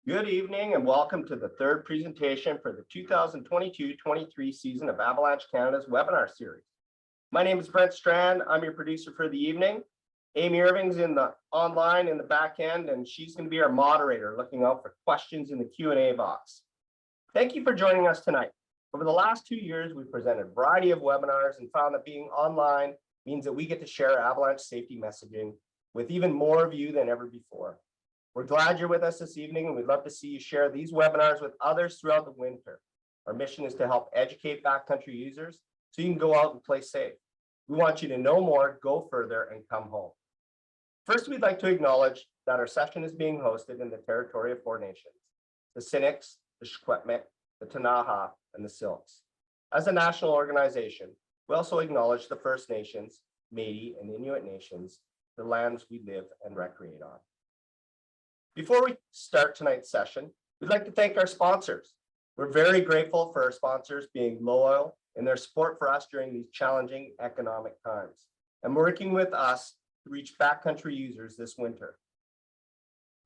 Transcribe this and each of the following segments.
Good evening and welcome to the third presentation for the 2022-23 season of Avalanche Canada's webinar series. My name is Brent Strand. I'm your producer for the evening. Amy Irving's online in the back end, and she's going to be our moderator, looking out for questions in the Q&A box. Thank you for joining us tonight. Over the last 2 years, we've presented a variety of webinars and found that being online means that we get to share avalanche safety messaging with even more of you than ever before. We're glad you're with us this evening, and we'd love to see you share these webinars with others throughout the winter. Our mission is to help educate backcountry users so you can go out and play safe. We want you to know more, go further, and come home. First, we'd like to acknowledge that our session is being hosted in the territory of 4 nations: the Sinnix, the Secwepemc, the Ktunaxa, and the Syilx. As a national organization, we also acknowledge the First Nations, Métis, and Inuit nations, the lands we live and recreate on. Before we start tonight's session, we'd like to thank our sponsors. We're very grateful for our sponsors being loyal in their support for us during these challenging economic times and working with us to reach backcountry users this winter.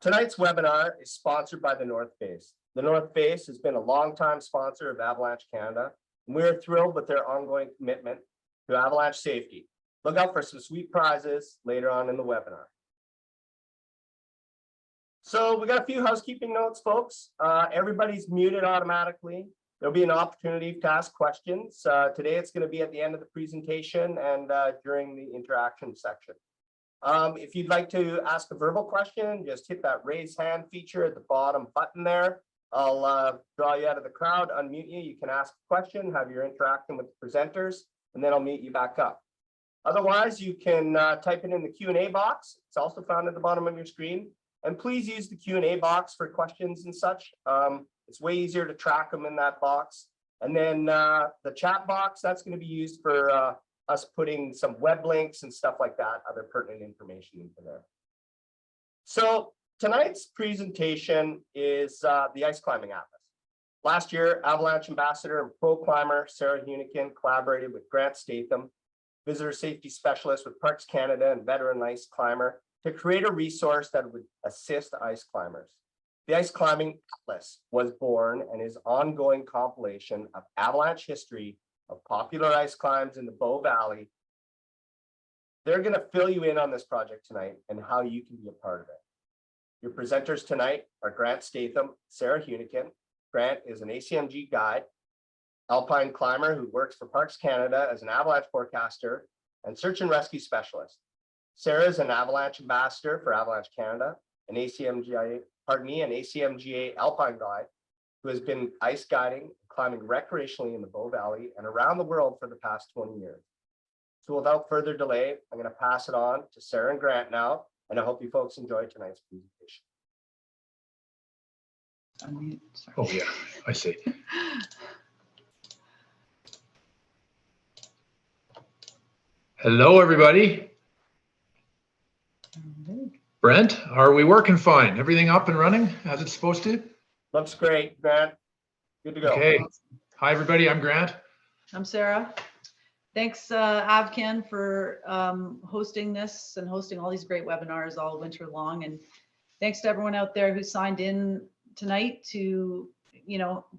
Tonight's webinar is sponsored by the North Face. The North Face has been a longtime sponsor of Avalanche Canada, and we're thrilled with their ongoing commitment to avalanche safety. Look out for some sweet prizes later on in the webinar. So we got a few housekeeping notes, folks. Everybody's muted automatically. There'll be an opportunity to ask questions. Today it's going to be at the end of the presentation and during the interaction section. If you'd like to ask a verbal question, just hit that raise hand feature at the bottom button there. I'll draw you out of the crowd, unmute you. You can ask a question, have your interaction with the presenters, and then I'll mute you back up. Otherwise, you can type it in the Q&A box. It's also found at the bottom of your screen. And please use the Q&A box for questions and such. It's way easier to track them in that box. And then the chat box, that's going to be used for us putting some web links and stuff like that, other pertinent information into there. So tonight's presentation is the Ice Climbing Atlas. Last year, Avalanche Ambassador and Pro Climber Sarah Hunikin collaborated with Grant Statham, Visitor Safety Specialist with Parks Canada and veteran ice climber, to create a resource that would assist ice climbers. The Ice Climbing Atlas was born and is an ongoing compilation of avalanche history of popular ice climbs in the Bow Valley. They're going to fill you in on this project tonight and how you can be a part of it. Your presenters tonight are Grant Statham, Sarah Hunikin. Grant is an ACMG guide, alpine climber who works for Parks Canada as an avalanche forecaster and search and rescue specialist. Sarah is an Avalanche Ambassador for Avalanche Canada, an ACMGA alpine guide who has been ice guiding and climbing recreationally in the Bow Valley and around the world for the past 20 years. So without further delay, I'm going to pass it on to Sarah and Grant now, and I hope you folks enjoy tonight's presentation. Oh yeah, I see. Hello, everybody. Brent, are we working fine? Everything up and running as it's supposed to? Looks great, Grant. Good to go. Okay. Hi, everybody. I'm Grant. I'm Sarah. Thanks, AvCan, for hosting this and hosting all these great webinars all winter long. And thanks to everyone out there who signed in tonight to,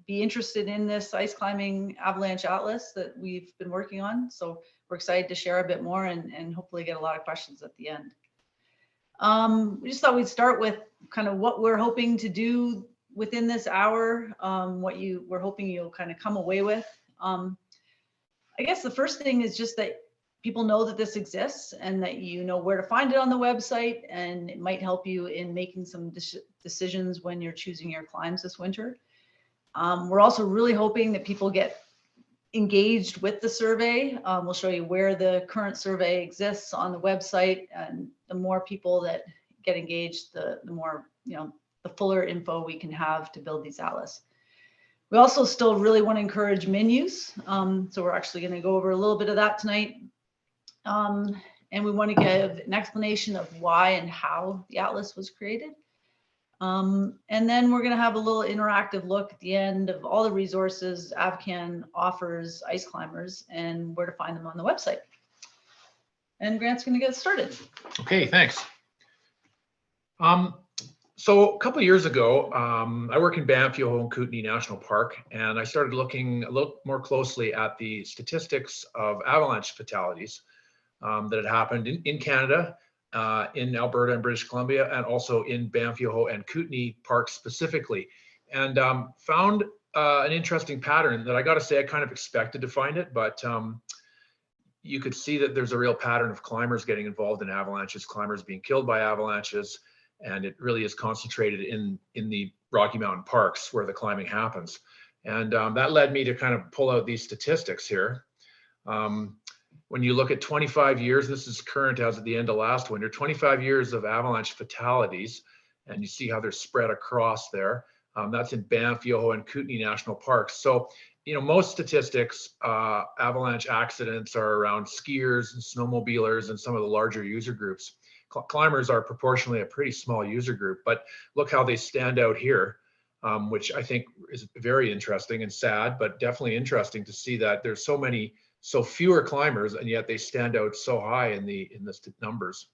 be interested in this Ice Climbing Avalanche Atlas that we've been working on. So we're excited to share a bit more and hopefully get a lot of questions at the end. We just thought we'd start with kind of what we're hoping to do within this hour, what we're hoping you'll kind of come away with. I guess the first thing is just that people know that this exists and that you know where to find it on the website, and it might help you in making some decisions when you're choosing your climbs this winter. We're also really hoping that people get engaged with the survey. We'll show you where the current survey exists on the website, and the more people that get engaged, the more, the fuller info we can have to build these atlas. We also still really want to encourage min use. So we're actually going to go over a little bit of that tonight. And we want to give an explanation of why and how the atlas was created. And then we're going to have a little interactive look at the end of all the resources AvCan offers ice climbers and where to find them on the website. And Grant's going to get started. Okay, thanks. So a couple of years ago, I work in Banff, Yoho, and Kootenay National Park, and I started looking a little more closely at the statistics of avalanche fatalities that had happened in Canada, in Alberta and British Columbia, and also in Banff, Yoho, and Kootenay parks specifically, and found an interesting pattern that I got to say I kind of expected to find it, but you could see that there's a real pattern of climbers getting involved in avalanches, climbers being killed by avalanches, and it really is concentrated in the Rocky Mountain parks where the climbing happens. And that led me to kind of pull out these statistics here. When you look at 25 years, this is current as of the end of last winter, 25 years of avalanche fatalities, and you see how they're spread across there. That's in Banff, Yoho, and Kootenay National Parks. So, most statistics, avalanche accidents are around skiers and snowmobilers and some of the larger user groups. Climbers are proportionally a pretty small user group, but look how they stand out here, which I think is very interesting and sad, but definitely interesting to see that there's so fewer climbers, and yet they stand out so high in the numbers.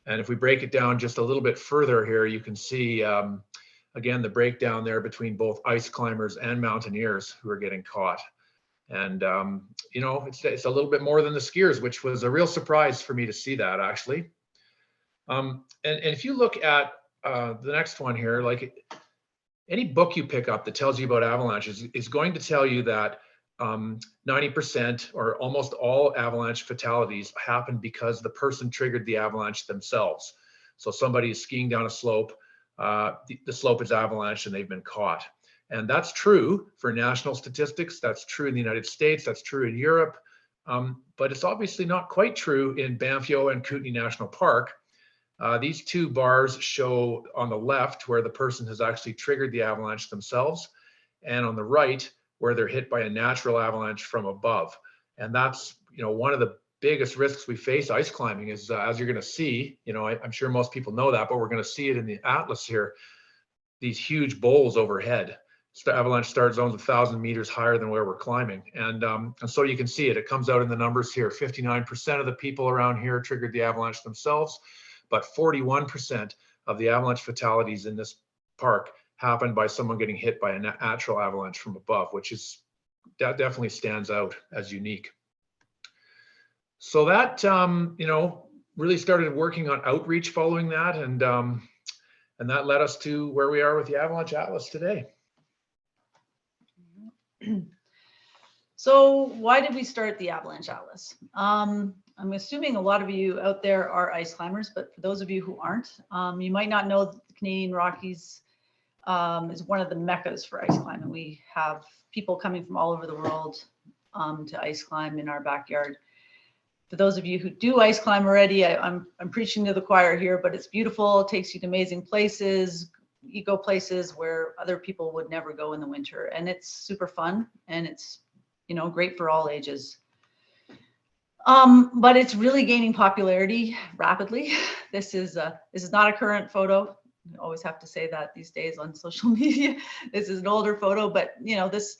And if we break it down just a little bit further here, you can see, again, the breakdown there between both ice climbers and mountaineers who are getting caught. And, it's a little bit more than the skiers, which was a real surprise for me to see that, actually. And if you look at the next one here, like any book you pick up that tells you about avalanches is going to tell you that 90% or almost all avalanche fatalities happen because the person triggered the avalanche themselves. So somebody is skiing down a slope, the slope is avalanche and they've been caught. And that's true for national statistics. That's true in the United States. That's true in Europe. But it's obviously not quite true in Banff, Yoho, and Kootenay National Park. These two bars show on the left where the person has actually triggered the avalanche themselves, and on the right where they're hit by a natural avalanche from above. And that's, one of the biggest risks we face ice climbing is, as you're going to see, I'm sure most people know that, but we're going to see it in the atlas here, these huge bowls overhead. Avalanche start zones 1,000 meters higher than where we're climbing. And so you can see it comes out in the numbers here. 59% of the people around here triggered the avalanche themselves, but 41% of the avalanche fatalities in this park happened by someone getting hit by a natural avalanche from above, that definitely stands out as unique. So that, really started working on outreach following that. And that led us to where we are with the Avalanche Atlas today. So why did we start the Avalanche Atlas? I'm assuming a lot of you out there are ice climbers, but for those of you who aren't, you might not know that the Canadian Rockies is one of the meccas for ice climbing. We have people coming from all over the world to ice climb in our backyard. For those of you who do ice climb already, I'm preaching to the choir here, but it's beautiful. It takes you to amazing places. You go places where other people would never go in the winter, and it's super fun, and it's great for all ages. But it's really gaining popularity rapidly. This is not a current photo. You always have to say that these days on social media. This is an older photo, but this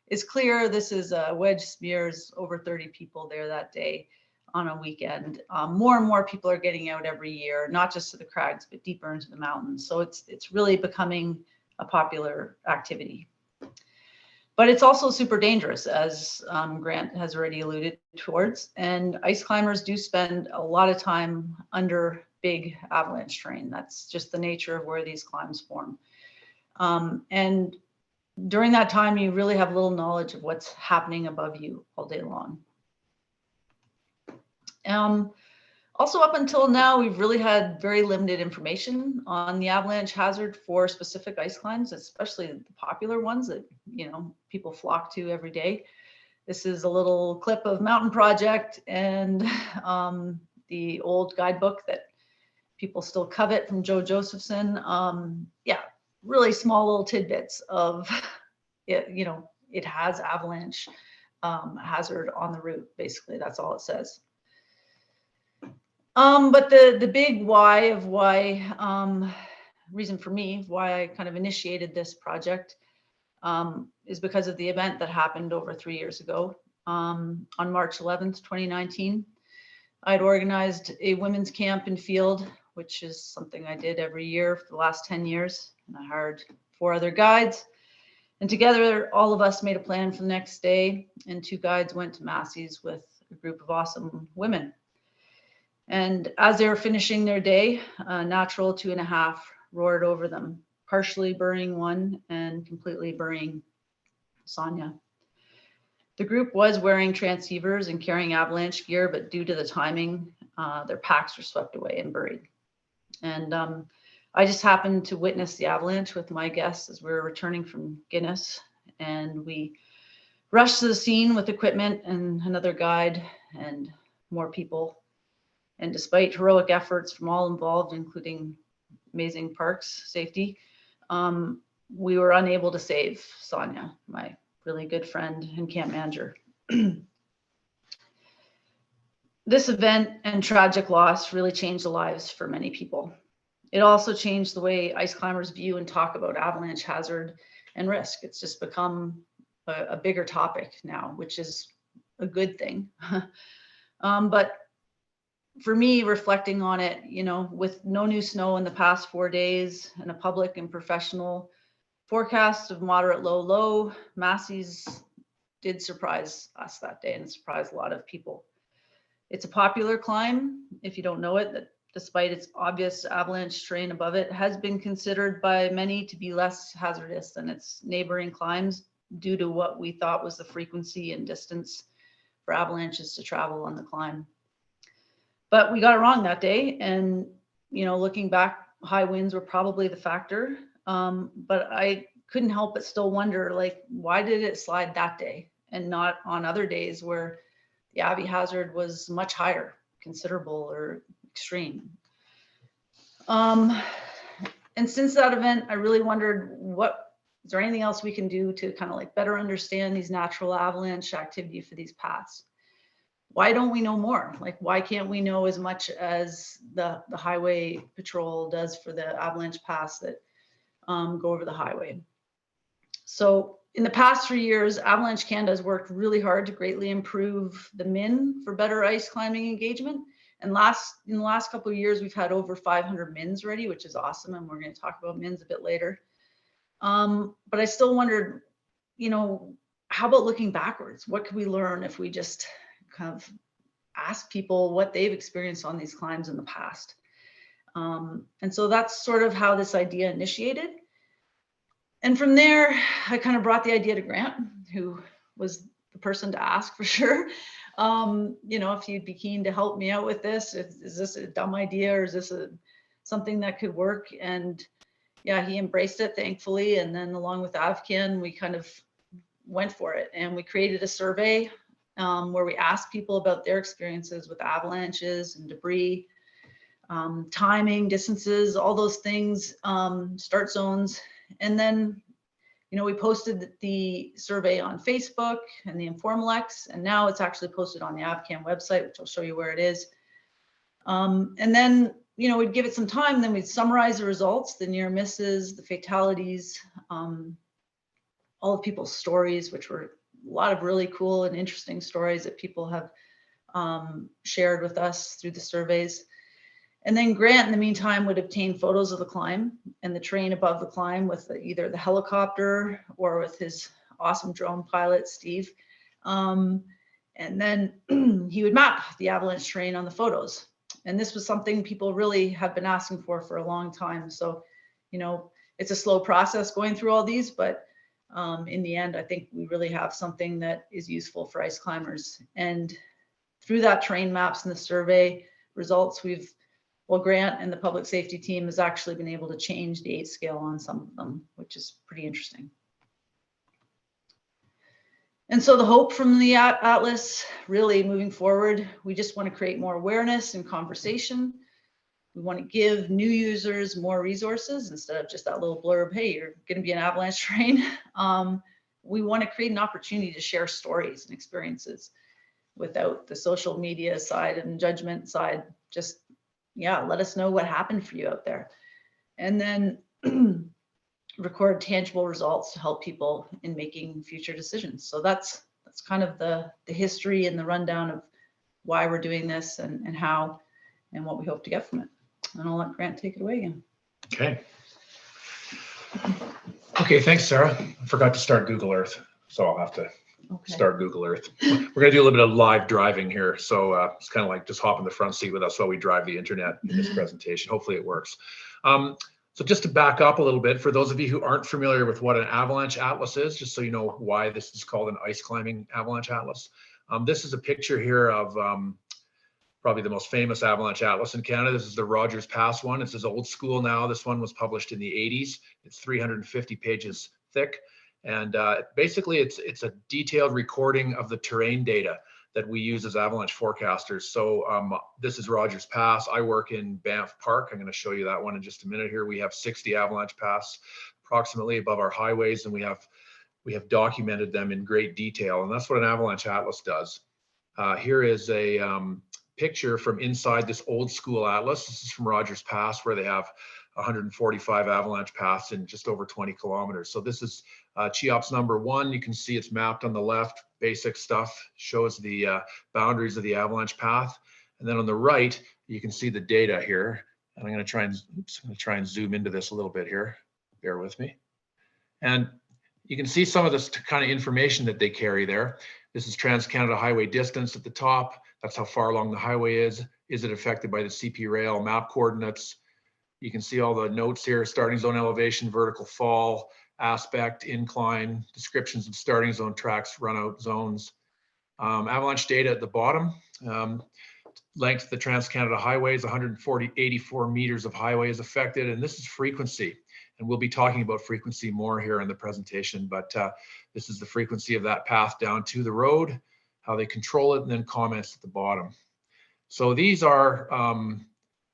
is clear. This is Wedge Spears, over 30 people there that day on a weekend. More and more people are getting out every year, not just to the crags, but deeper into the mountains. So it's really becoming a popular activity. But it's also super dangerous, as Grant has already alluded towards. And ice climbers do spend a lot of time under big avalanche terrain. That's just the nature of where these climbs form. And during that time, you really have little knowledge of what's happening above you all day long. Also, up until now, we've really had very limited information on the avalanche hazard for specific ice climbs, especially the popular ones that people flock to every day. This is a little clip of Mountain Project and the old guidebook that people still covet from Joe Josephson. Yeah, really small little tidbits of it. It has avalanche hazard on the route. Basically, that's all it says. But the big reason for me why I kind of initiated this project is because of the event that happened over 3 years ago. On March 11th, 2019, I'd organized a women's camp and field which is something I did every year for the last 10 years. And I hired 4 other guides. And together, all of us made a plan for the next day. And 2 guides went to Massey's with a group of awesome women. And as they were finishing their day, a natural 2.5 roared over them, partially burying one and completely burying Sonia. The group was wearing transceivers and carrying avalanche gear, but due to the timing, their packs were swept away and buried. And I just happened to witness the avalanche with my guests as we were returning from Guinness. And we rushed to the scene with equipment and another guide and more people. And despite heroic efforts from all involved, including amazing parks safety, we were unable to save Sonia, my really good friend and camp manager. This event and tragic loss really changed the lives for many people. It also changed the way ice climbers view and talk about avalanche hazard and risk. It's just become a bigger topic now, which is a good thing. But for me, reflecting on it, you know, with no new snow in the past 4 days and a public and professional forecast of moderate low, Massey's did surprise us that day and surprised a lot of people. It's a popular climb, if you don't know it, that despite its obvious avalanche terrain above it, has been considered by many to be less hazardous than its neighboring climbs due to what we thought was the frequency and distance for avalanches to travel on the climb. But we got it wrong that day. And, you know, looking back, high winds were probably the factor. But I couldn't help but still wonder, like, why did it slide that day and not on other days where the Abbey hazard was much higher, considerable or extreme? And since that event, I really wondered, is there anything else we can do to kind of like better understand these natural avalanche activity for these paths? Why don't we know more? Like, why can't we know as much as the highway patrol does for the avalanche paths that go over the highway? So in the past 3 years, Avalanche Canada has worked really hard to greatly improve the MIN for better ice climbing engagement. And in the last couple of years, we've had over 500 MINs ready, which is awesome. And we're going to talk about MINs a bit later. But I still wondered, you know, how about looking backwards? What could we learn if we just kind of ask people what they've experienced on these climbs in the past? And so that's sort of how this idea initiated. And from there, I kind of brought the idea to Grant, who was the person to ask for sure. You know, if you'd be keen to help me out with this, is this a dumb idea or is this something that could work? And yeah, he embraced it, thankfully. And then along with Avcan, we kind of went for it. And we created a survey where we asked people about their experiences with avalanches and debris, timing, distances, all those things, start zones. And then, you know, we posted the survey on Facebook and the Informalex, and now it's actually posted on the Avcan website, which I'll show you where it is. And then, you know, we'd give it some time, then we'd summarize the results, the near misses, the fatalities, all of people's stories, which were a lot of really cool and interesting stories that people have shared with us through the surveys. And then Grant, in the meantime, would obtain photos of the climb and the terrain above the climb with either the helicopter or with his awesome drone pilot, Steve. And then he would map the avalanche terrain on the photos. And this was something people really have been asking for a long time. So, you know, it's a slow process going through all these, but in the end, I think we really have something that is useful for ice climbers. And through that terrain maps and the survey results, Grant and the public safety team has actually been able to change the 8 scale on some of them, which is pretty interesting. And so the hope from the Atlas, really moving forward, we just want to create more awareness and conversation. We want to give new users more resources instead of just that little blurb, hey, you're going to be an avalanche terrain. We want to create an opportunity to share stories and experiences without the social media side and judgment side. Just, yeah, let us know what happened for you out there. And then record tangible results to help people in making future decisions. So that's kind of the history and the rundown of why we're doing this and how and what we hope to get from it. And I'll let Grant take it away again. Okay. Okay, thanks, Sarah. I forgot to start Google Earth, so I'll have to start Google Earth. We're going to do a little bit of live driving here, so it's kind of like just hop in the front seat with us while we drive the internet in this presentation. Hopefully it works. So just to back up a little bit, for those of you who aren't familiar with what an avalanche atlas is, just so you know why this is called an ice climbing avalanche atlas. This is a picture here of probably the most famous avalanche atlas in Canada. This is the Rogers Pass one. It's old school now. This one was published in the 80s. It's 350 pages thick. And basically it's a detailed recording of the terrain data that we use as avalanche forecasters. So this is Rogers Pass. I work in Banff Park. I'm going to show you that one in just a minute here. We have 60 avalanche paths approximately above our highways, and we have documented them in great detail. And that's what an avalanche atlas does. Here is a picture from inside this old school atlas. This is from Rogers Pass, where they have 145 avalanche paths in just over 20 kilometers. So this is Cheops number 1. You can see it's mapped on the left. Basic stuff, shows the boundaries of the avalanche path. And then on the right, you can see the data here. And I'm going to try and zoom into this a little bit here. Bear with me. And you can see some of this kind of information that they carry there. This is Trans-Canada Highway distance at the top. That's how far along the highway is. Is it affected by the CP rail map coordinates? You can see all the notes here: starting zone elevation, vertical fall, aspect, incline, descriptions of starting zone tracks, run out zones. Avalanche data at the bottom. Length of the Trans-Canada Highway is 84 meters of highway is affected, and this is frequency. And we'll be talking about frequency more here in the presentation, but this is the frequency of that path down to the road, how they control it, and then comments at the bottom. So these are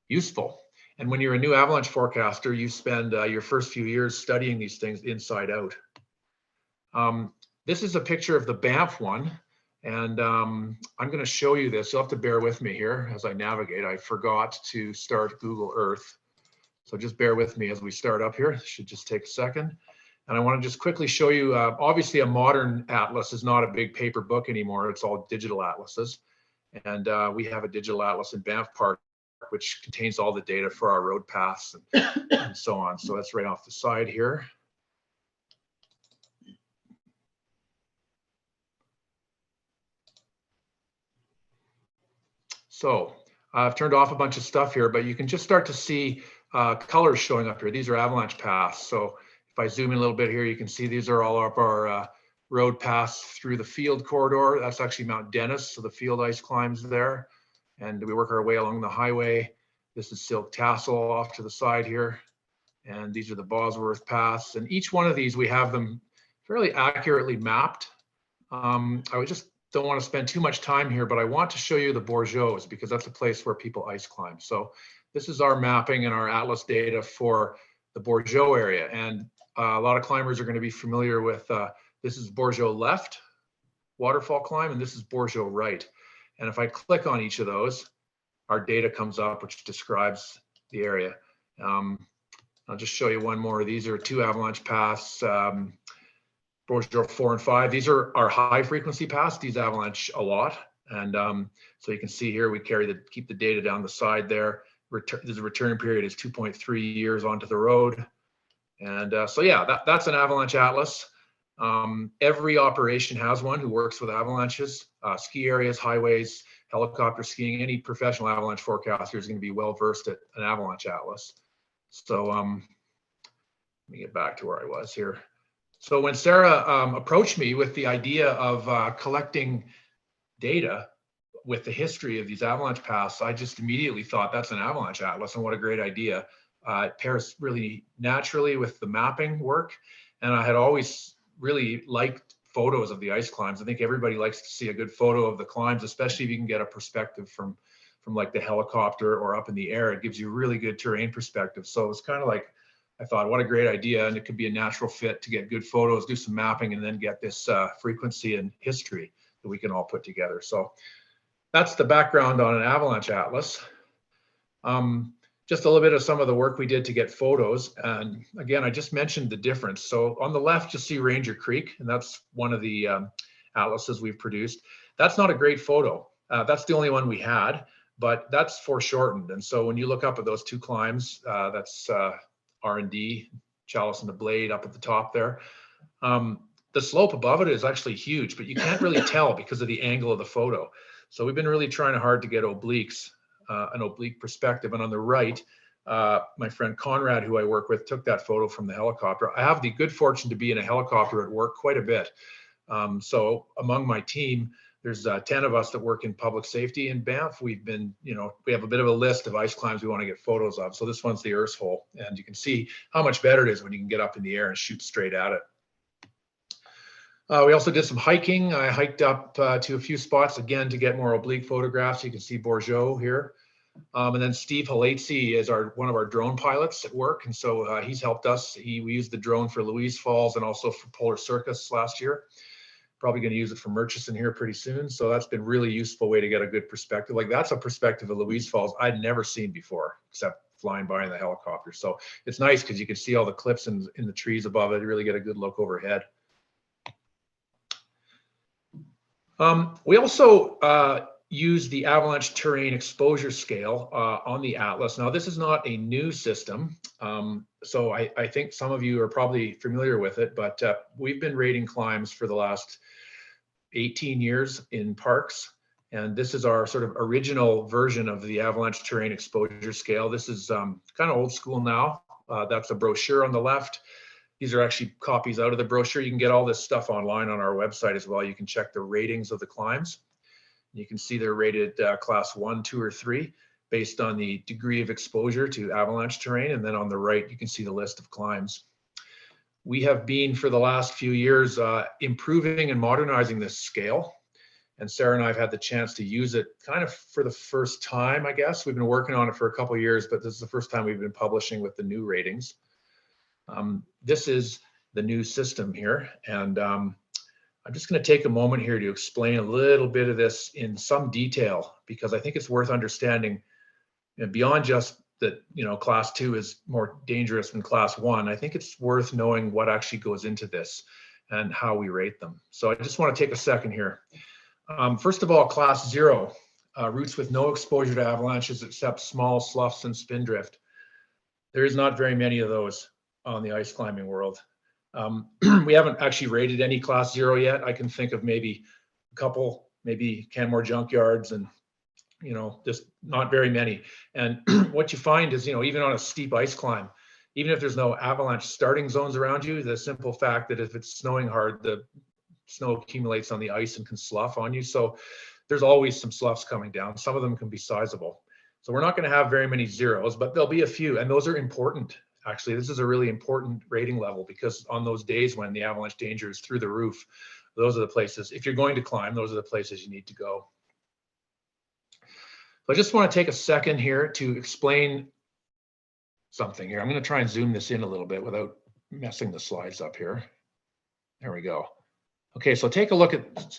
useful. And when you're a new avalanche forecaster, you spend your first few years studying these things inside out. This is a picture of the Banff one. And I'm going to show you this. You'll have to bear with me here as I navigate. I forgot to start Google Earth. So just bear with me as we start up here. It should just take a second. And I want to just quickly show you, obviously a modern atlas is not a big paper book anymore. It's all digital atlases. And we have a digital atlas in Banff Park, which contains all the data for our road paths and so on. So that's right off the side here. So I've turned off a bunch of stuff here, but you can just start to see colors showing up here. These are avalanche paths. So if I zoom in a little bit here, you can see these are all of our road paths through the field corridor. That's actually Mount Dennis. So the field ice climbs there. And we work our way along the highway. This is Silk Tassel off to the side here. And these are the Bosworth paths. And each one of these, we have them fairly accurately mapped. I just don't want to spend too much time here, but I want to show you the Bourgeois because that's a place where people ice climb. So this is our mapping and our atlas data for the Bourgeois area. And a lot of climbers are going to be familiar with, this is Bourgeois left waterfall climb, and this is Bourgeois right. And if I click on each of those, our data comes up, which describes the area. I'll just show you one more. These are 2 avalanche paths, Bourgeois 4 and 5. These are our high frequency paths. These avalanche a lot. And so you can see here, we keep the data down the side there. The return period is 2.3 years onto the road. And so yeah, that's an avalanche atlas. Every operation has one who works with avalanches, ski areas, highways, helicopter skiing. Any professional avalanche forecaster is going to be well versed at an avalanche atlas. So let me get back to where I was here. So when Sarah approached me with the idea of collecting data with the history of these avalanche paths, I just immediately thought that's an avalanche atlas, and what a great idea. It pairs really naturally with the mapping work. And I had always really liked photos of the ice climbs. I think everybody likes to see a good photo of the climbs, especially if you can get a perspective from like the helicopter or up in the air. It gives you really good terrain perspective. So it's kind of like, I thought, what a great idea. And it could be a natural fit to get good photos, do some mapping, and then get this frequency and history that we can all put together. So that's the background on an avalanche atlas. Just a little bit of some of the work we did to get photos. And again, I just mentioned the difference. So on the left, you'll see Ranger Creek, and that's one of the atlases we've produced. That's not a great photo. That's the only one we had, but that's foreshortened. And so when you look up at those two climbs, that's R&D, Chalice and the Blade up at the top there. The slope above it is actually huge, but you can't really tell because of the angle of the photo. So we've been really trying hard to get obliques, an oblique perspective. And on the right, my friend Conrad, who I work with, took that photo from the helicopter. I have the good fortune to be in a helicopter at work quite a bit. So among my team, there's 10 of us that work in public safety in Banff. We've been, we have a bit of a list of ice climbs we want to get photos of. So this one's the Earth Hole, and you can see how much better it is when you can get up in the air and shoot straight at it. We also did some hiking. I hiked up to a few spots again to get more oblique photographs. You can see Bourgeot here. And then Steve Halatsi is one of our drone pilots at work. And so he's helped us. We used the drone for Louise Falls and also for Polar Circus last year. Probably going to use it for Murchison here pretty soon. So that's been really useful way to get a good perspective. Like that's a perspective of Louise Falls I'd never seen before, except flying by in the helicopter. So it's nice because you can see all the cliffs in the trees above it, really get a good look overhead. We also use the avalanche terrain exposure scale on the Atlas. Now, this is not a new system, so I think some of you are probably familiar with it, but we've been rating climbs for the last 18 years in parks, and this is our sort of original version of the avalanche terrain exposure scale. This is kind of old school now. That's a brochure on the left. These are actually copies out of the brochure. You can get all this stuff online on our website as well. You can check the ratings of the climbs. You can see they're rated class 1, 2, or 3 based on the degree of exposure to avalanche terrain. And then on the right, you can see the list of climbs. We have been for the last few years improving and modernizing this scale. And Sarah and I have had the chance to use it kind of for the first time, I guess. We've been working on it for a couple of years, but this is the first time we've been publishing with the new ratings. This is the new system here, and I'm just going to take a moment here to explain a little bit of this in some detail, because I think it's worth understanding, and beyond just that, class 2 is more dangerous than class 1. I think it's worth knowing what actually goes into this and how we rate them. So I just want to take a second here. First of all, class 0, routes with no exposure to avalanches except small sloughs and spindrift. There is not very many of those on the ice climbing world. We haven't actually rated any class 0 yet. I can think of maybe a couple, maybe Canmore Junkyards, and just not very many. And what you find is, even on a steep ice climb, even if there's no avalanche starting zones around you, the simple fact that if it's snowing hard, the snow accumulates on the ice and can slough on you. So there's always some sloughs coming down. Some of them can be sizable. So we're not going to have very many zeros, but there'll be a few, and those are important. Actually, this is a really important rating level, because on those days when the avalanche danger is through the roof, those are the places, if you're going to climb, those are the places you need to go. So I just want to take a second here to explain something here. I'm going to try and zoom this in a little bit without messing the slides up here. There we go. Okay, so take a look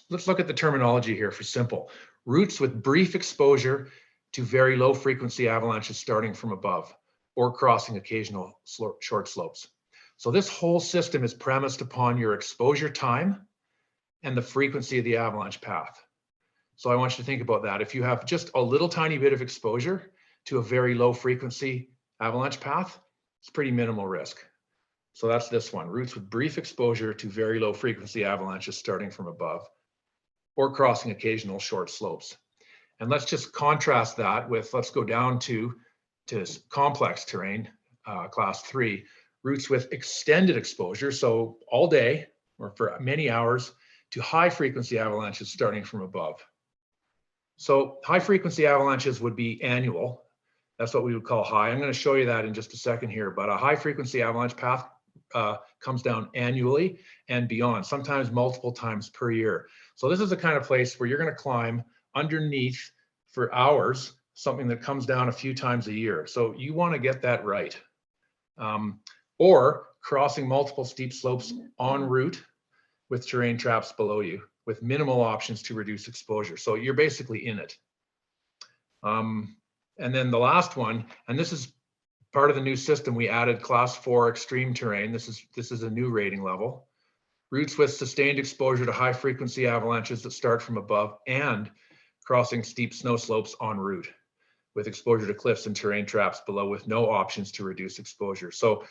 let's look at the terminology here for simple. Routes with brief exposure to very low frequency avalanches starting from above, or crossing occasional short slopes. So this whole system is premised upon your exposure time and the frequency of the avalanche path. So I want you to think about that. If you have just a little tiny bit of exposure to a very low frequency avalanche path, it's pretty minimal risk. So that's this one, routes with brief exposure to very low frequency avalanches starting from above, or crossing occasional short slopes. And let's just contrast that with, let's go down to complex terrain, class 3, routes with extended exposure, so all day or for many hours, to high frequency avalanches starting from above. So high frequency avalanches would be annual. That's what we would call high. I'm going to show you that in just a second here, but a high frequency avalanche path comes down annually and beyond, sometimes multiple times per year. So this is the kind of place where you're going to climb underneath for hours, something that comes down a few times a year. So you want to get that right. Or crossing multiple steep slopes en route with terrain traps below you with minimal options to reduce exposure. So you're basically in it. And then the last one, and this is part of the new system, we added class 4 extreme terrain. This is a new rating level. Routes with sustained exposure to high frequency avalanches that start from above and crossing steep snow slopes en route. with exposure to cliffs and terrain traps below with no options to reduce exposure. So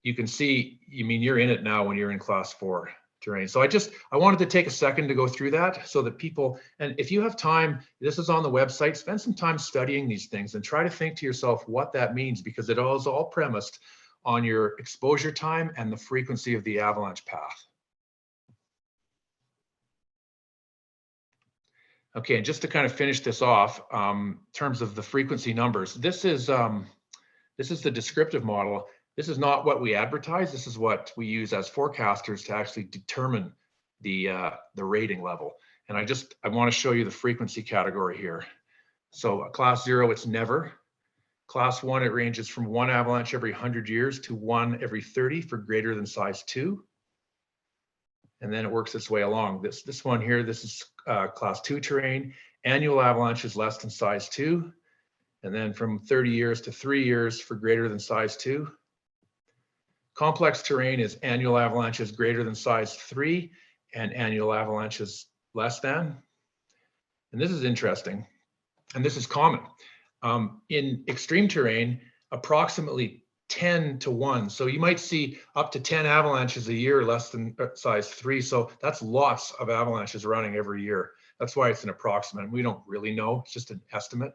you can see, you're in it now when you're in class 4 terrain. So I wanted to take a second to go through that so that people, and if you have time, this is on the website, spend some time studying these things and try to think to yourself what that means, because it is all premised on your exposure time and the frequency of the avalanche path. Okay, and just to kind of finish this off, in terms of the frequency numbers, this is the descriptive model. This is not what we advertise. This is what we use as forecasters to actually determine the rating level. And I want to show you the frequency category here. So class 0, it's never. Class 1, it ranges from 1 avalanche every 100 years to 1 every 30 for greater than size 2. And then it works its way along. This one here, this is class 2 terrain. Annual avalanche is less than size 2. And then from 30 years to 3 years for greater than size 2. Complex terrain is annual avalanches greater than size 3 and annual avalanches less than. And this is interesting, and this is common. In extreme terrain, approximately 10 to 1. So you might see up to 10 avalanches a year less than size 3. So that's lots of avalanches running every year. That's why it's an approximate. We don't really know, it's just an estimate.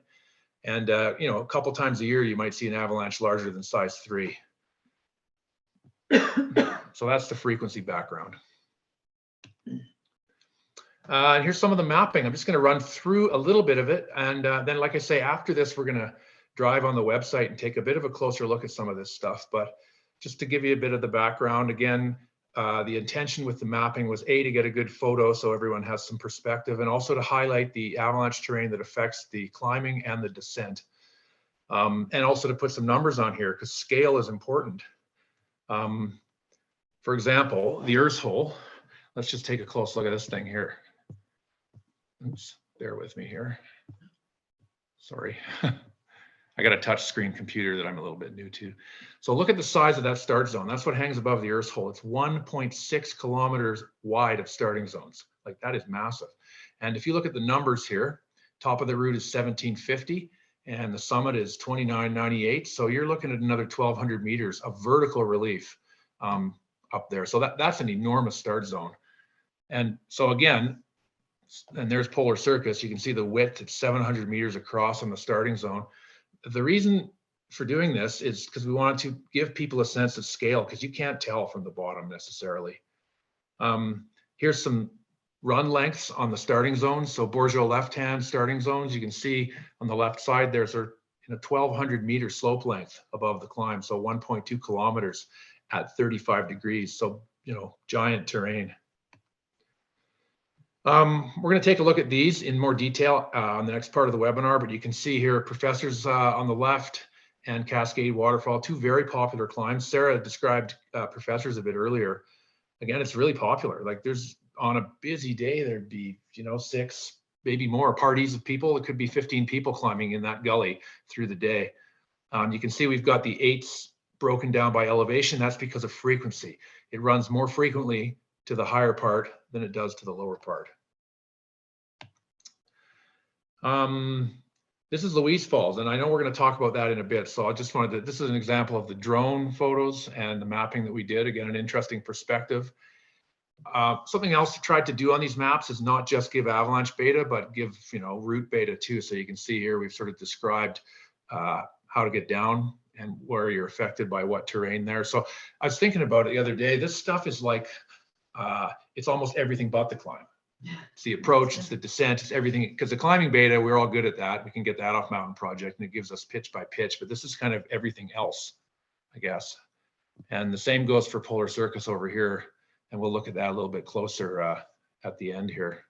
And a couple times a year, you might see an avalanche larger than size 3. So that's the frequency background. And here's some of the mapping. I'm just going to run through a little bit of it. And then, like I say, after this, we're going to drive on the website and take a bit of a closer look at some of this stuff. But just to give you a bit of the background, again, the intention with the mapping was to get a good photo so everyone has some perspective, and also to highlight the avalanche terrain that affects the climbing and the descent. And also to put some numbers on here, because scale is important. For example, the Earth's hole. Let's just take a close look at this thing here. Oops, bear with me here. Sorry. I got a touch screen computer that I'm a little bit new to. So look at the size of that start zone. That's what hangs above the Earth's hole. It's 1.6 kilometers wide of starting zones. Like, that is massive. And if you look at the numbers here, top of the route is 1750 and the summit is 2998. So you're looking at another 1200 meters of vertical relief up there. So that's an enormous start zone. And so again, and there's Polar Circus. You can see the width, it's 700 meters across on the starting zone. The reason for doing this is because we wanted to give people a sense of scale, because you can't tell from the bottom necessarily. Here's some run lengths on the starting zones. So Bourgeois left-hand starting zones, you can see on the left side, there's a 1200 meter slope length above the climb. So 1.2 kilometers at 35 degrees. So, giant terrain. We're going to take a look at these in more detail on the next part of the webinar, but you can see here Professors on the left and Cascade Waterfall, 2 very popular climbs. Sarah described Professors a bit earlier. Again, it's really popular. Like, there's, on a busy day, there'd be, 6, maybe more parties of people. It could be 15 people climbing in that gully through the day. You can see we've got the 8s broken down by elevation. That's because of frequency. It runs more frequently to the higher part than it does to the lower part. This is Louise Falls, and I know we're going to talk about that in a bit. So I just wanted to, this is an example of the drone photos and the mapping that we did. Again, an interesting perspective. Something else to try to do on these maps is not just give avalanche beta, but give, route beta too. So you can see here, we've sort of described how to get down and where you're affected by what terrain there. So I was thinking about it the other day. This stuff is like, it's almost everything but the climb. It's the approach, it's the descent, it's everything. Because the climbing beta, we're all good at that. We can get that off Mountain Project and it gives us pitch by pitch, but this is kind of everything else, I guess. And the same goes for Polar Circus over here. And we'll look at that a little bit closer at the end here.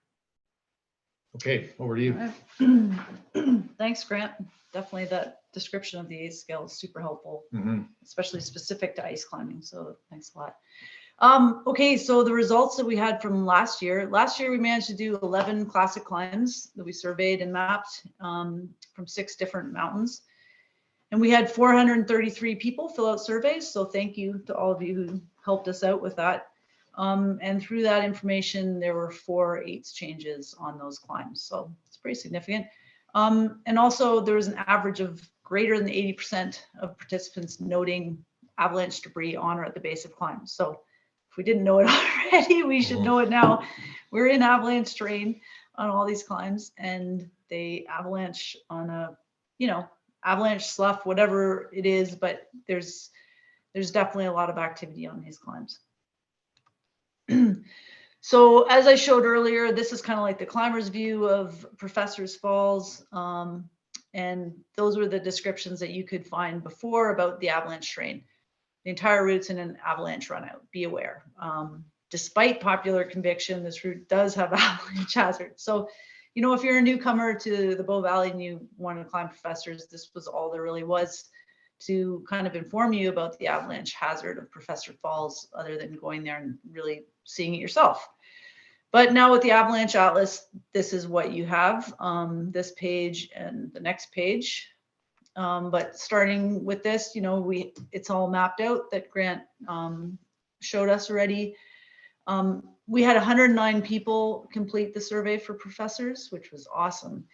Okay, over to you. Thanks, Grant. Definitely that description of the 8 scale is super helpful, especially specific to ice climbing. So thanks a lot. Okay, so the results that we had from last year we managed to do 11 classic climbs that we surveyed and mapped from 6 different mountains. And we had 433 people fill out surveys. So thank you to all of you who helped us out with that. And through that information, there were 4 8s changes on those climbs. So it's pretty significant. And also there was an average of greater than 80% of participants noting avalanche debris on or at the base of climbs. So if we didn't know it already, we should know it now. We're in avalanche terrain on all these climbs, and they avalanche on a, you know, avalanche, slough, whatever it is, but there's definitely a lot of activity on these climbs. So as I showed earlier, this is kind of like the climber's view of Professor's Falls. And those were the descriptions that you could find before about the avalanche terrain. The entire route's in an avalanche runout, be aware. Despite popular conviction, this route does have avalanche hazard. So, you know, if you're a newcomer to the Bow Valley and you want to climb Professor's, this was all there really was to kind of inform you about the avalanche hazard of Professor Falls, other than going there and really seeing it yourself. But now with the Avalanche Atlas, this is what you have, this page and the next page. But starting with this, you know, it's all mapped out that Grant showed us already. We had 109 people complete the survey for Professors, which was awesome.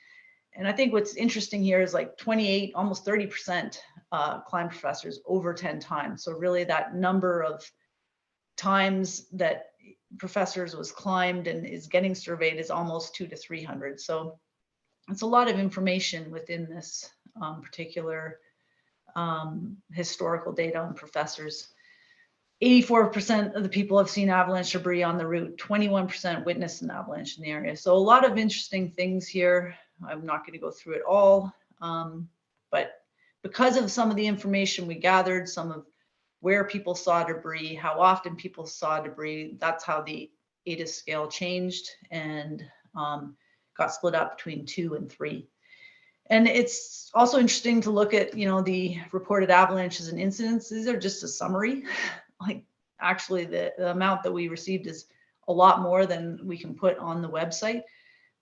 And I think what's interesting here is like 28, almost 30% climb Professors over 10 times. So really that number of times that Professors was climbed and is getting surveyed is almost 200 to 300. So it's a lot of information within this particular historical data on Professors. 84% of the people have seen avalanche debris on the route, 21% witnessed an avalanche in the area. So a lot of interesting things here. I'm not going to go through it all, but because of some of the information we gathered, some of where people saw debris, how often people saw debris, that's how the ATIS scale changed and got split up between 2 and 3. And it's also interesting to look at, you know, the reported avalanches and incidents. These are just a summary. Like actually the amount that we received is a lot more than we can put on the website.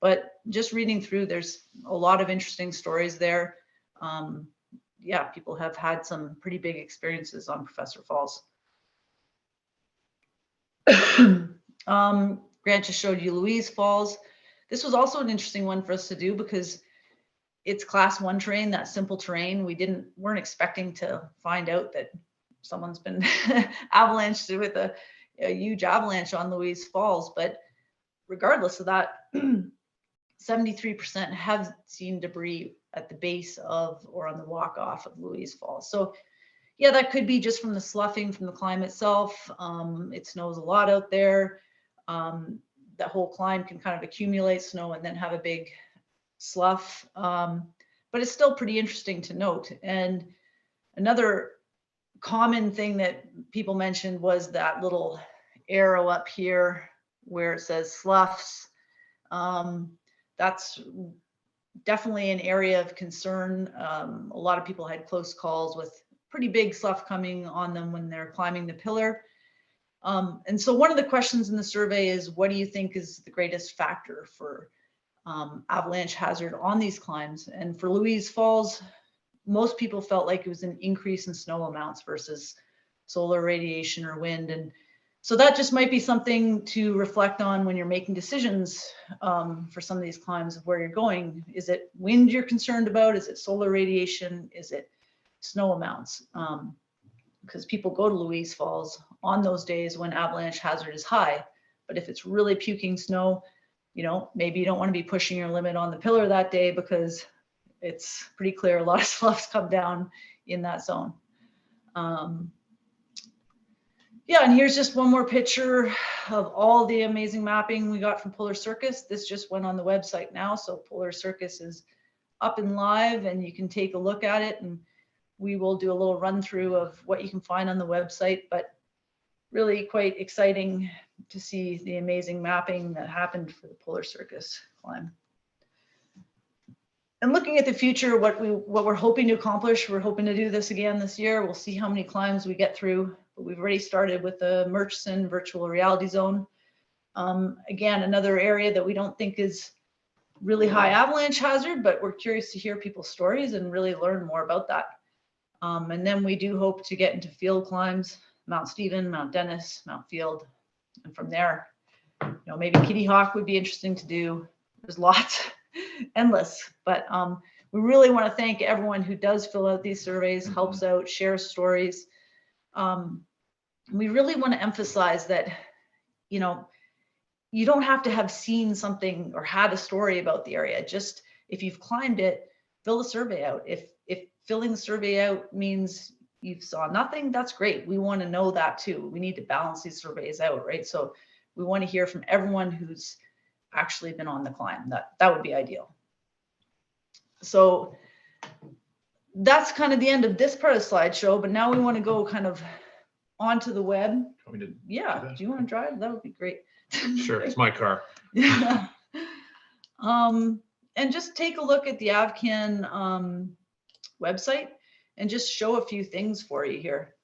But just reading through, there's a lot of interesting stories there. Yeah, people have had some pretty big experiences on Professor Falls. Grant just showed you Louise Falls. This was also an interesting one for us to do because it's class 1 terrain, that simple terrain. We weren't expecting to find out that someone's been avalanched with a huge avalanche on Louise Falls. But regardless of that, 73% have seen debris at the base of or on the walk off of Louise Falls. So yeah, that could be just from the sloughing from the climb itself. It snows a lot out there. That whole climb can kind of accumulate snow and then have a big slough. But it's still pretty interesting to note. And another common thing that people mentioned was that little arrow up here where it says sloughs. That's definitely an area of concern. A lot of people had close calls with pretty big slough coming on them when they're climbing the pillar. And so one of the questions in the survey is, what do you think is the greatest factor for avalanche hazard on these climbs? And for Louise Falls, most people felt like it was an increase in snow amounts versus solar radiation or wind. And so that just might be something to reflect on when you're making decisions for some of these climbs of where you're going. Is it wind you're concerned about? Is it solar radiation? Is it snow amounts? Because people go to Louise Falls on those days when avalanche hazard is high. But if it's really puking snow, you know, maybe you don't want to be pushing your limit on the pillar that day because it's pretty clear a lot of sloughs come down in that zone. Yeah, and here's just one more picture of all the amazing mapping we got from Polar Circus. This just went on the website now, so Polar Circus is up and live and you can take a look at it, and we will do a little run through of what you can find on the website, but really quite exciting to see the amazing mapping that happened for the Polar Circus climb. And looking at the future, what we're hoping to accomplish, we're hoping to do this again this year. We'll see how many climbs we get through. But we've already started with the Murchison virtual reality zone. Again, another area that we don't think is really high avalanche hazard, but we're curious to hear people's stories and really learn more about that. And then we do hope to get into field climbs, Mount Stephen, Mount Dennis, Mount Field. And from there, you know, maybe Kitty Hawk would be interesting to do. There's lots endless. But we really want to thank everyone who does fill out these surveys, helps out, shares stories. We really want to emphasize that, you know, you don't have to have seen something or had a story about the area. Just if you've climbed it, fill the survey out. If filling the survey out means you saw nothing, that's great. We want to know that too. We need to balance these surveys out, right? So we want to hear from everyone who's actually been on the climb. That would be ideal. So that's kind of the end of this part of the slideshow, but now we want to go kind of onto the web. Yeah, do you want to drive? That would be great. Sure, it's my car. Yeah. And just take a look at the AvCan website and just show a few things for you here.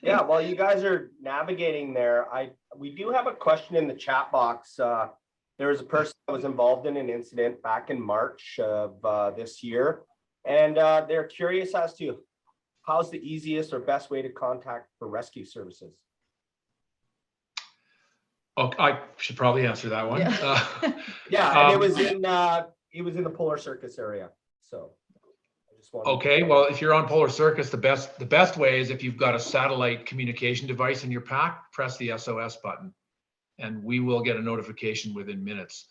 Yeah, while you guys are navigating there, we do have a question in the chat box. There was a person that was involved in an incident back in March of this year, and they're curious as to how's the easiest or best way to contact for rescue services. Oh, I should probably answer that one. Yeah. Yeah, and it was in the Polar Circus area. So I just wanted Okay, well, if you're on Polar Circus, the best way is if you've got a satellite communication device in your pack, press the SOS button, and we will get a notification within minutes.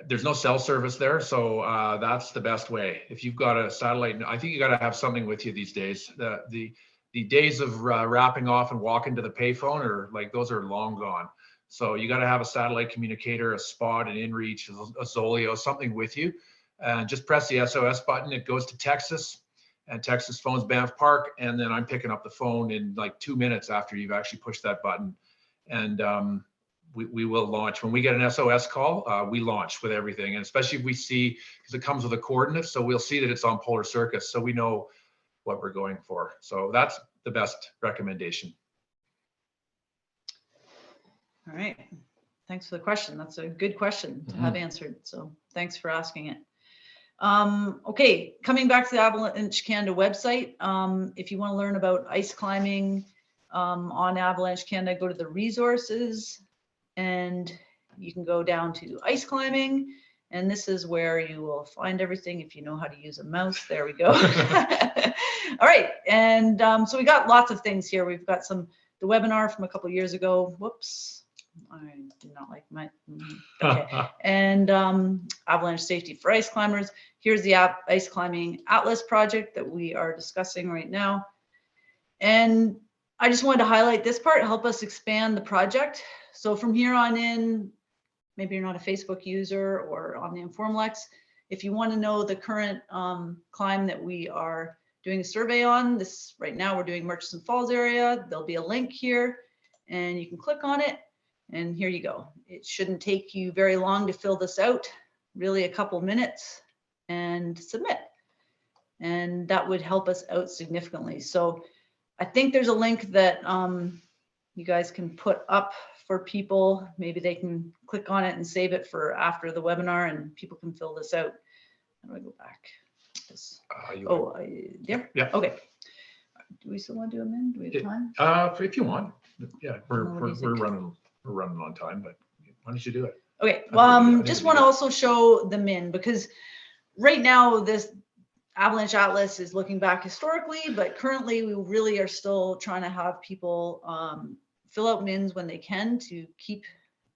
There's no cell service there, so that's the best way. If you've got a satellite, I think you got to have something with you these days. The days of wrapping off and walking to the payphone those are long gone. So you got to have a satellite communicator, a Spot, an InReach, a Zoleo, something with you. And just press the SOS button. It goes to Texas, and Texas phones Banff Park, and then I'm picking up the phone in like 2 minutes after you've actually pushed that button. And we will launch. When we get an SOS call, we launch with everything, and especially if we see, because it comes with a coordinate, so we'll see that it's on Polar Circus, so we know what we're going for. So that's the best recommendation. All right. Thanks for the question. That's a good question to have answered. So thanks for asking it. Okay, coming back to the Avalanche Canada website. If you want to learn about ice climbing on Avalanche Canada, go to the resources, and you can go down to ice climbing. And this is where you will find everything if you know how to use a mouse. There we go. All right. And so we got lots of things here. We've got the webinar from a couple of years ago. Whoops. I did not like my, okay. And avalanche safety for ice climbers. Here's the Ice Climbing Atlas project that we are discussing right now. And I just wanted to highlight this part, help us expand the project. So from here on in, maybe you're not a Facebook user or on the Informalex, if you want to know the current climb that we are doing a survey on, this right now we're doing Murchison Falls area, there'll be a link here and you can click on it. And here you go. It shouldn't take you very long to fill this out, really a couple minutes, and submit. And that would help us out significantly. So I think there's a link that you guys can put up for people. Maybe they can click on it and save it for after the webinar, and people can fill this out. How do I go back? Yeah. Okay. Do we still want to do them in? Do we have time? If you want. Yeah, we're running on time, but why don't you do it? Okay. Well, just want to also show the min, because right now this Avalanche Atlas is looking back historically, but currently we really are still trying to have people fill out mins when they can to keep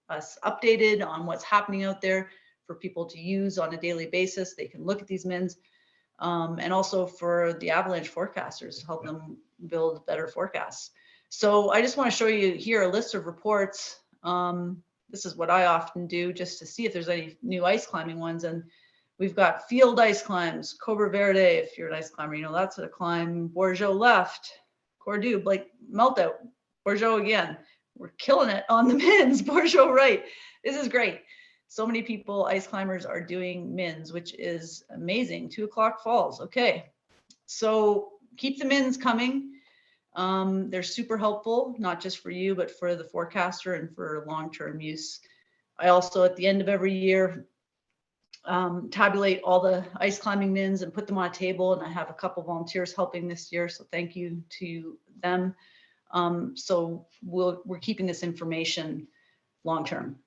us updated on what's happening out there for people to use on a daily basis. They can look at these mins, and also for the avalanche forecasters to help them build better forecasts. So I just want to show you here a list of reports. This is what I often do just to see if there's any new ice climbing ones. And we've got field ice climbs, Cobra Verde, if you're an ice climber, you know, that's a climb. Bourgeot left, Cordoue, like meltout, Bourgeot again. We're killing it on the mins, Bourgeot right. This is great. So many people, ice climbers, are doing mins, which is amazing. 2 o'clock falls. Okay. So keep the mins coming. They're super helpful, not just for you, but for the forecaster and for long-term use. I also, at the end of every year, tabulate all the ice climbing mins and put them on a table. And I have a couple volunteers helping this year, so thank you to them. So we're keeping this information long-term.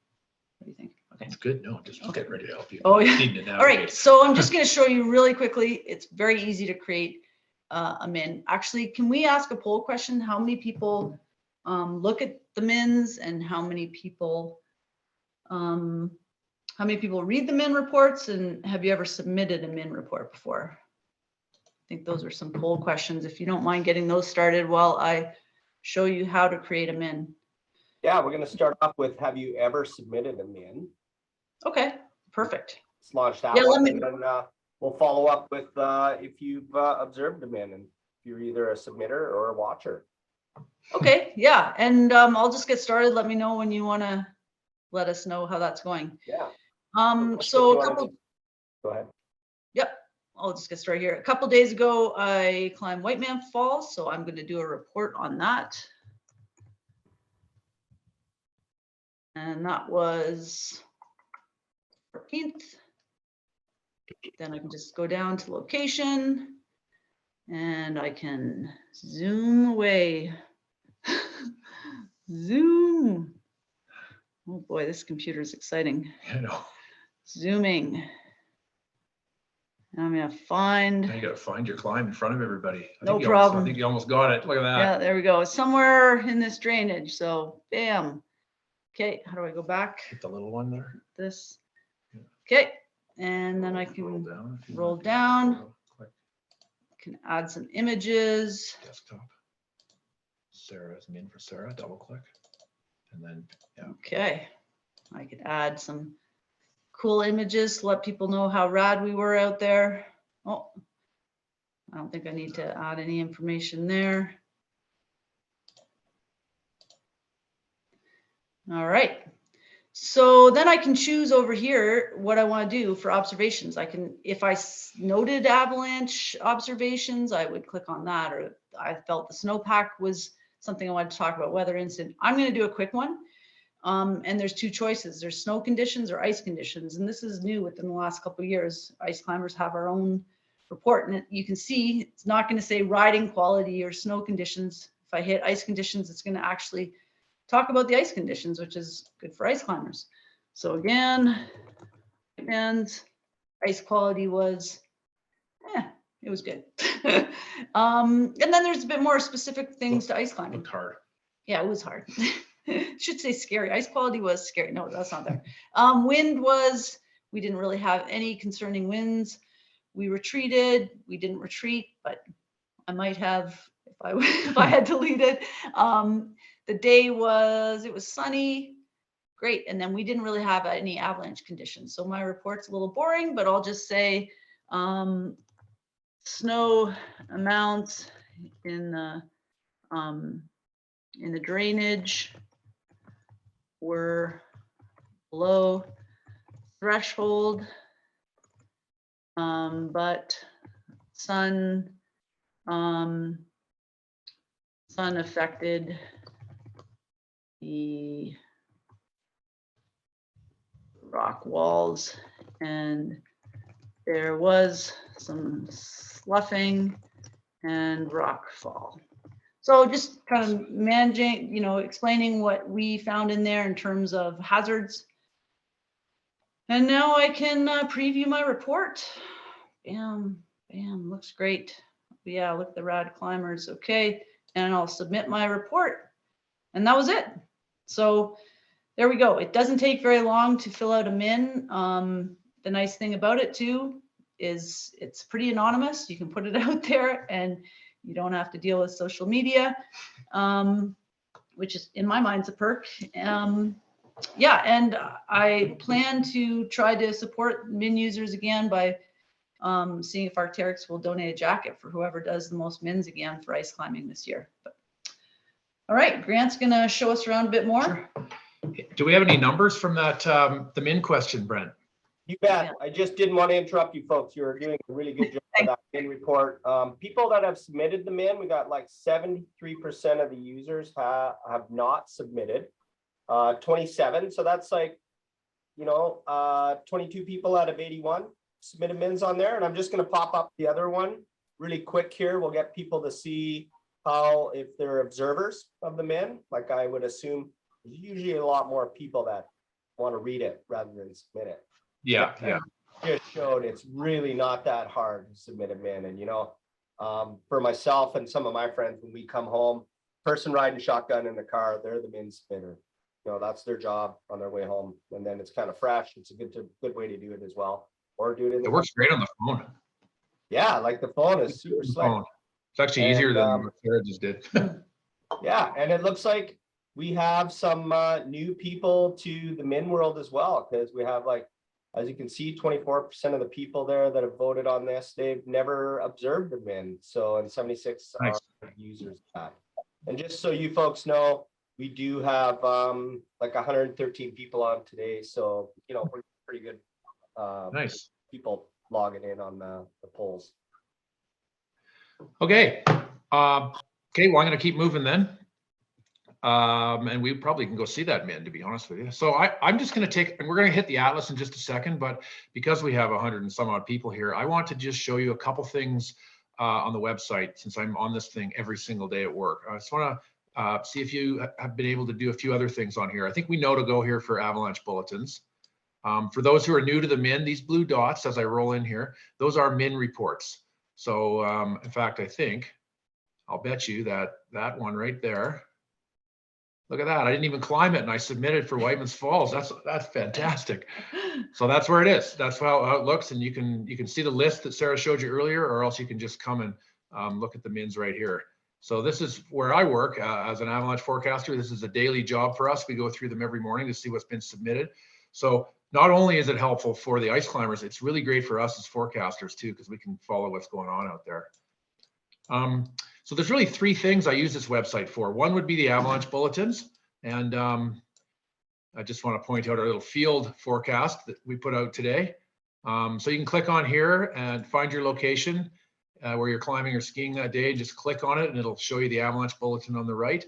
What do you think? It's good. No, just get ready to help you. Oh, yeah. Need to All right, navigate. so I'm just going to show you really quickly. It's very easy to create a min. Actually, can we ask a poll question? How many people look at the mins, and how many people read the min reports, and have you ever submitted a min report before? I think those are some poll questions. If you don't mind getting those started while I show you how to create a min. Yeah, we're going to start off with, have you ever submitted a min? Okay, perfect. Let's launch that Yeah, one, and then we'll follow up with if you've observed a min, and if you're either a submitter or a watcher. Okay, yeah, and I'll just get started. Let me know when you want to let us know how that's going. Yeah. So a couple. Go ahead. Yep, I'll just get started here. A couple days ago, I climbed White Man Falls, so I'm going to do a report on that. And that was 14th. Then I can just go down to location, and I can zoom away. Zoom. Oh boy, this computer is exciting. I know. Zooming. I'm gonna find. Now you got to find your climb in front of everybody. No I problem. think you almost got it. Look at that. Yeah, there we go. Somewhere in this drainage. So bam. Okay, how do I go back? Hit the little one there. This. Okay, and then I can roll down. Click Can add some images. desktop. Sarah's min for Sarah. Double click, and then yeah. Okay, I could add some cool images to let people know how rad we were out there. Oh, I don't think I need to add any information there. All right. So then I can choose over here what I want to do for observations. I can, if I noted avalanche observations, I would click on that, or I felt the snowpack was something I wanted to talk about, weather incident. I'm going to do a quick one. And there's two choices. There's snow conditions or ice conditions. And this is new within the last couple of years. Ice climbers have our own report, and you can see it's not going to say riding quality or snow conditions. If I hit ice conditions, it's going to actually talk about the ice conditions, which is good for ice climbers. So again, and ice quality was, it was good. And then there's a bit more specific things to ice climbing. Looked hard. Yeah, it was hard. Should say scary. Ice quality was scary. No, that's not there. Wind was, we didn't really have any concerning winds. We retreated. We didn't retreat, but I might have if I had to lead it. The day was, it was sunny, great. And then we didn't really have any avalanche conditions. So my report's a little boring, but I'll just say snow amounts in the drainage were below threshold, but sun affected the rock walls, and there was some sloughing and rock fall. So just kind of managing, explaining what we found in there in terms of hazards. And now I can preview my report. Bam, bam, looks great. Yeah, look at the rad climbers. Okay, and I'll submit my report. And that was it. So there we go. It doesn't take very long to fill out a min. The nice thing about it too is it's pretty anonymous. You can put it out there and you don't have to deal with social media, which is, in my mind, is a perk. Yeah, and I plan to try to support min users again by seeing if Arc'teryx will donate a jacket for whoever does the most mins again for ice climbing this year. But, all right, Grant's gonna show us around a bit more. Sure. Do we have any numbers from that, the min question, Brent? You bet. I just didn't want to interrupt you folks. You're doing a really good job of that min report. People that have submitted the min, we got like 73% of the users have not submitted. 27. So that's like, 22 people out of 81 submitted mins on there. And I'm just going to pop up the other one really quick here. We'll get people to see how, if they're observers of the min, like I would assume there's usually a lot more people that want to read it rather than submit it. Yeah, It yeah. just showed it's really not that hard to submit a min. And, for myself and some of my friends, when we come home, person riding shotgun in the car, they're the min submitter. That's their job on their way home. And then it's kind of fresh. It's a good way to do it as well. Or do it in the It works great on the phone. Yeah, like the phone is super slick. It's actually easier And, than what Sarah just did. Yeah, and it looks like we have some new people to the min world as well, because we have, like, as you can see, 24% of the people there that have voted on this, they've never observed the min. So, and 76 Nice. are users of that. And just so you folks know, we do have like 113 people on today. So, pretty good Nice. people logging in on the polls. Okay. Okay, well, I'm going to keep moving then. And we probably can go see that min, to be honest with you. So I'm just going to take, and we're going to hit the Atlas in just a second, but because we have 100 and some odd people here, I want to just show you a couple things on the website, since I'm on this thing every single day at work. I just want to see if you have been able to do a few other things on here. I think we know to go here for avalanche bulletins. For those who are new to the min, these blue dots, as I roll in here, those are min reports. So in fact, I think, I'll bet you that one right there, look at that. I didn't even climb it and I submitted for Whiteman's Falls. That's fantastic. So that's where it is. That's how it looks. And you can see the list that Sarah showed you earlier, or else you can just come and look at the mins right here. So this is where I work as an avalanche forecaster. This is a daily job for us. We go through them every morning to see what's been submitted. So not only is it helpful for the ice climbers, it's really great for us as forecasters too, because we can follow what's going on out there. So there's really three things I use this website for. One would be the avalanche bulletins. And I just want to point out our little field forecast that we put out today. So you can click on here and find your location where you're climbing or skiing that day. Just click on it and it'll show you the avalanche bulletin on the right.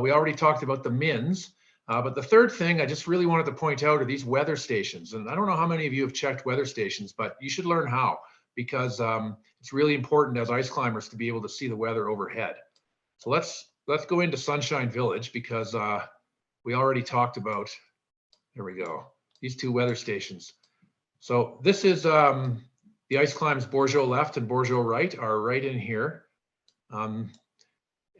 We already talked about the mins. But the third thing I just really wanted to point out are these weather stations. And I don't know how many of you have checked weather stations, but you should learn how, because it's really important as ice climbers to be able to see the weather overhead. So let's go into Sunshine Village, because we already talked about, there we go, these two weather stations. So this is the ice climbs Bourgeot left and Bourgeot right are right in here.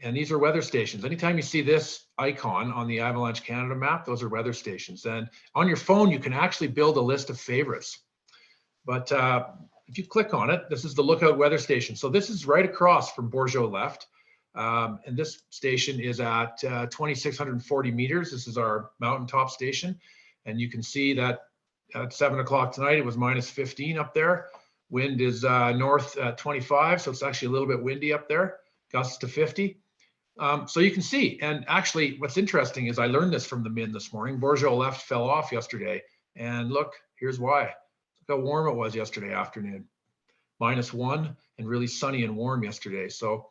And these are weather stations. Anytime you see this icon on the Avalanche Canada map, those are weather stations. And on your phone, you can actually build a list of favorites. But if you click on it, this is the Lookout weather station. So this is right across from Bourgeot left. And this station is at 2,640 meters. This is our mountaintop station. And you can see that at 7 o'clock tonight, it was -15 up there. Wind is north at 25. So it's actually a little bit windy up there, gusts to 50. So you can see, and actually what's interesting is I learned this from the min this morning. Bourgeot left fell off yesterday. And look, here's why. Look how warm it was yesterday afternoon. -1 and really sunny and warm yesterday. So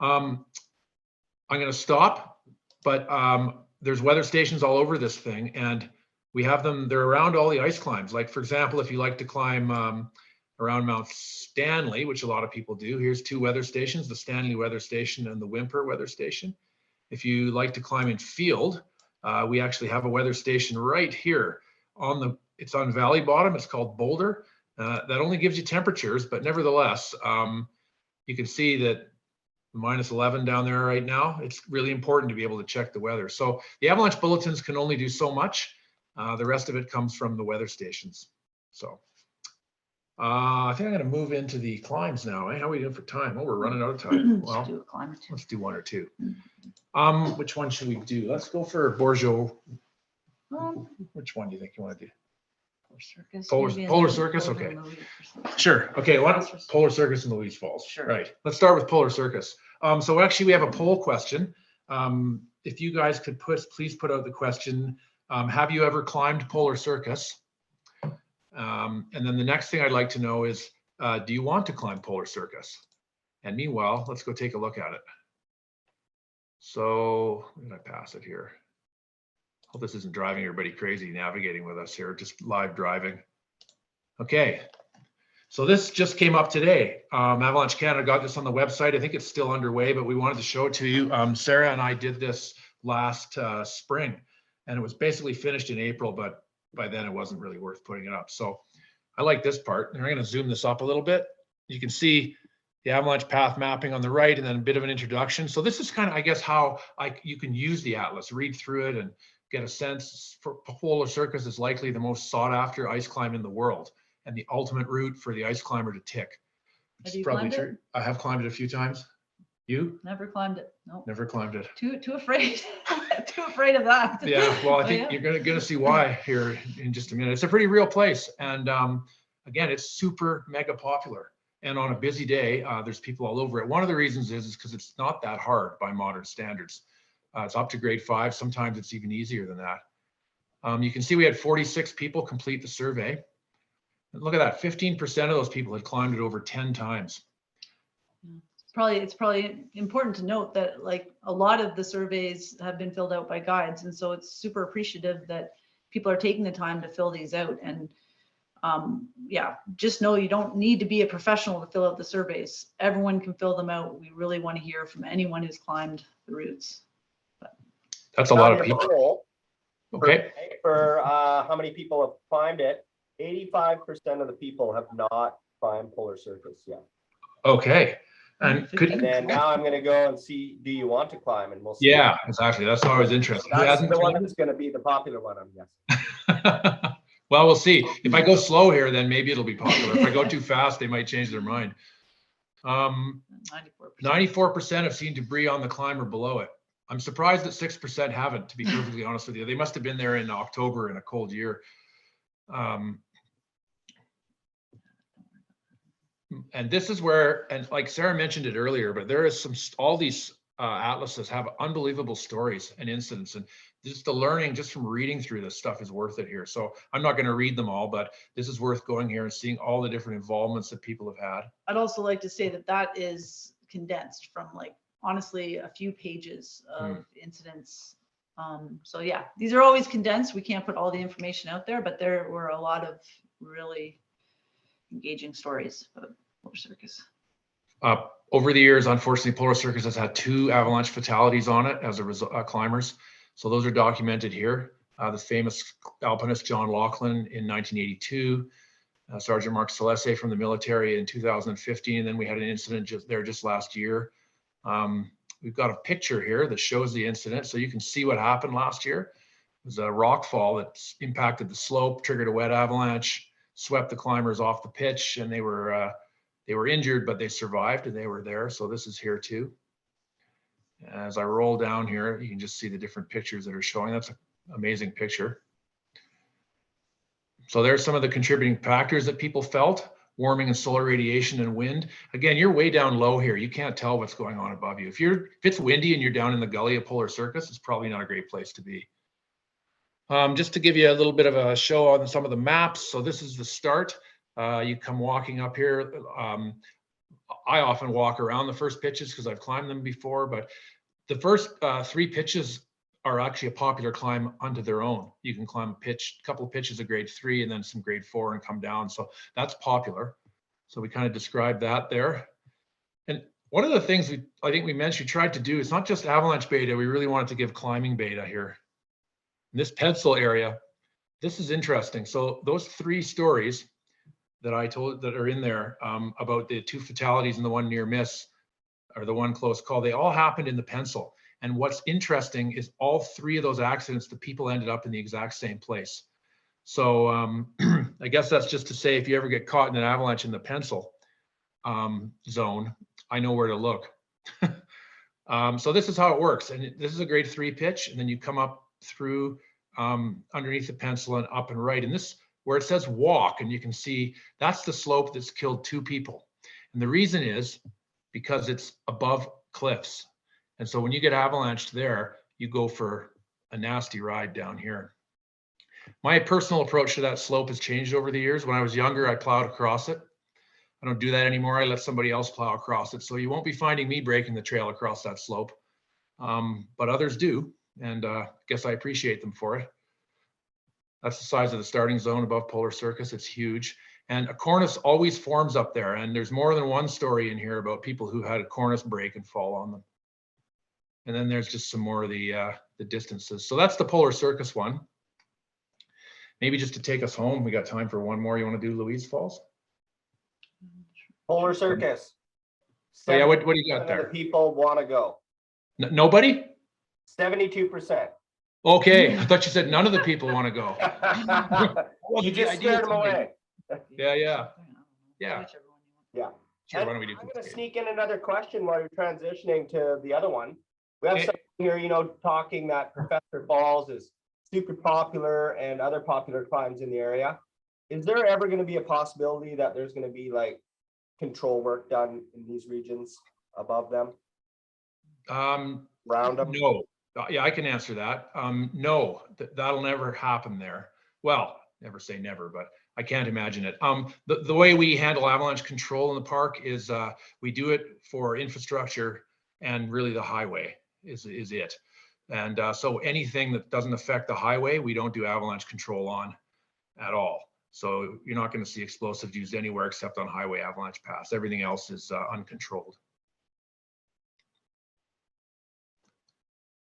I'm going to stop, but there's weather stations all over this thing, and we have them, they're around all the ice climbs. Like, for example, if you like to climb around Mount Stanley, which a lot of people do, here's two weather stations, the Stanley weather station and the Whymper weather station. If you like to climb in field, we actually have a weather station right here it's on Valley Bottom. It's called Boulder. That only gives you temperatures, but nevertheless, you can see that -11 down there right now. It's really important to be able to check the weather. So the avalanche bulletins can only do so much. The rest of it comes from the weather stations. So I think I'm going to move into the climbs now. How are we doing for time? Oh, we're running out of time. Well, do a climb or two. let's do one or two. Which one should we do? Let's go for Bourgeot. Which one do you think you want to do? Circus, Polar Circus, okay. Sure. Okay, Polar Circus and Louise Falls. Sure. Right. Let's start with Polar Circus. So actually we have a poll question. If you guys could please put out the question, have you ever climbed Polar Circus? And then the next thing I'd like to know is, do you want to climb Polar Circus? And meanwhile, let's go take a look at it. So, where did I pass it here? Hope this isn't driving everybody crazy navigating with us here, just live driving. Okay, so this just came up today. Avalanche Canada got this on the website. I think it's still underway, but we wanted to show it to you. Sarah and I did this last spring. and it was basically finished in April, but by then it wasn't really worth putting it up. So I like this part, and I'm going to zoom this up a little bit. You can see the avalanche path mapping on the right, and then a bit of an introduction. So this is kind of, I guess, how you can use the atlas, read through it and get a sense. For Polar Circus is likely the most sought after ice climb in the world, and the ultimate route for the ice climber to tick. Have you Probably climbed true. it? I have climbed it a few times. You? Never climbed it. No. Never climbed it. Too afraid. Too afraid of that. Yeah, well, I But think yeah. you're gonna see why here in just a minute. It's a pretty real place, and again, it's super mega popular. And on a busy day, there's people all over it. One of the reasons is because it's not that hard by modern standards. It's up to grade 5. Sometimes it's even easier than that. You can see we had 46 people complete the survey. And look at that, 15% of those people had climbed it over 10 times. It's probably important to note that like a lot of the surveys have been filled out by guides, and so it's super appreciative that people are taking the time to fill these out. And yeah, just know you don't need to be a professional to fill out the surveys. Everyone can fill them out. We really want to hear from anyone who's climbed the routes. That's a lot of people. Okay. For how many people have climbed it, 85% of the people have not climbed Polar Circus yet. Okay. And then now I'm going to go and see, do you want to climb? And we'll see. Yeah, exactly. That's always interesting. That's the one that's going to be the popular one, I'm guessing. Well, we'll see. If I go slow here, then maybe it'll be popular. If I go too fast, they might change their mind. 94% have seen debris on the climb or below it. I'm surprised that 6% haven't, to be perfectly honest with you. They must have been there in October in a cold year. And this is where, and like Sarah mentioned it earlier, but there is all these atlases have unbelievable stories and incidents, and just the learning just from reading through this stuff is worth it here. So I'm not going to read them all, but this is worth going here and seeing all the different involvements that people have had. I'd also like to say that that is condensed from like, honestly, a few pages of incidents. So yeah, these are always condensed. We can't put all the information out there, but there were a lot of really engaging stories about Polar Circus. Over the years, unfortunately, Polar Circus has had 2 avalanche fatalities on it as a result, climbers. So those are documented here. The famous alpinist John Laughlin in 1982, Sergeant Mark Salese from the military in 2015, and then we had an incident just last year. We've got a picture here that shows the incident, so you can see what happened last year. It was a rock fall that impacted the slope, triggered a wet avalanche, swept the climbers off the pitch, and they were injured, but they survived and they were there. So this is here too. As I roll down here, you can just see the different pictures that are showing. That's an amazing picture. So there's some of the contributing factors that people felt: warming and solar radiation and wind. Again, you're way down low here. You can't tell what's going on above you. If it's windy and you're down in the gully of Polar Circus, it's probably not a great place to be. Just to give you a little bit of a show on some of the maps. So this is the start. You come walking up here. I often walk around the first pitches because I've climbed them before, but the first 3 pitches are actually a popular climb unto their own. You can climb a couple of pitches of grade 3 and then some grade 4 and come down. So that's popular. So we kind of described that there. And one of the things I think we mentioned, we tried to do, it's not just avalanche beta. We really wanted to give climbing beta here. In this pencil area, this is interesting. So those 3 stories that I told that are in there about the 2 fatalities and the 1 near miss, or the 1 close call, they all happened in the pencil. And what's interesting is all 3 of those accidents, the people ended up in the exact same place. So I guess that's just to say, if you ever get caught in an avalanche in the pencil zone, I know where to look. So this is how it works. And this is a grade 3 pitch, and then you come up through underneath the pencil and up and right. And this, where it says walk, and you can see that's the slope that's killed 2 people. And the reason is because it's above cliffs. And so when you get avalanched there, you go for a nasty ride down here. My personal approach to that slope has changed over the years. When I was younger, I plowed across it. I don't do that anymore. I let somebody else plow across it. So you won't be finding me breaking the trail across that slope, but others do. And I guess I appreciate them for it. That's the size of the starting zone above Polar Circus. It's huge. And a cornice always forms up there. And there's more than one story in here about people who had a cornice break and fall on them. And then there's just some more of the the distances. So that's the Polar Circus one. Maybe just to take us home, we got time for one more. You want to do Louise Falls? Polar Circus. Oh yeah, what do you got 70% of there? the people want to go. Nobody? 72%. Okay, I thought you said none of the people want to go. You just scared them away. Yeah. Yeah. Yeah. Sure, And why don't we do I'm going to Cascade? sneak in another question while you're transitioning to the other one. We have Okay. someone here, you know, talking that Professor Falls is super popular and other popular climbs in the area. Is there ever going to be a possibility that there's going to be like control work done in these regions above them, around them? No. Yeah, I can answer that. No, that'll never happen there. Well, never say never, but I can't imagine it. The way we handle avalanche control in the park is we do it for infrastructure, and really the highway is it. And so anything that doesn't affect the highway, we don't do avalanche control on at all. So you're not going to see explosives used anywhere except on highway avalanche paths. Everything else is uncontrolled.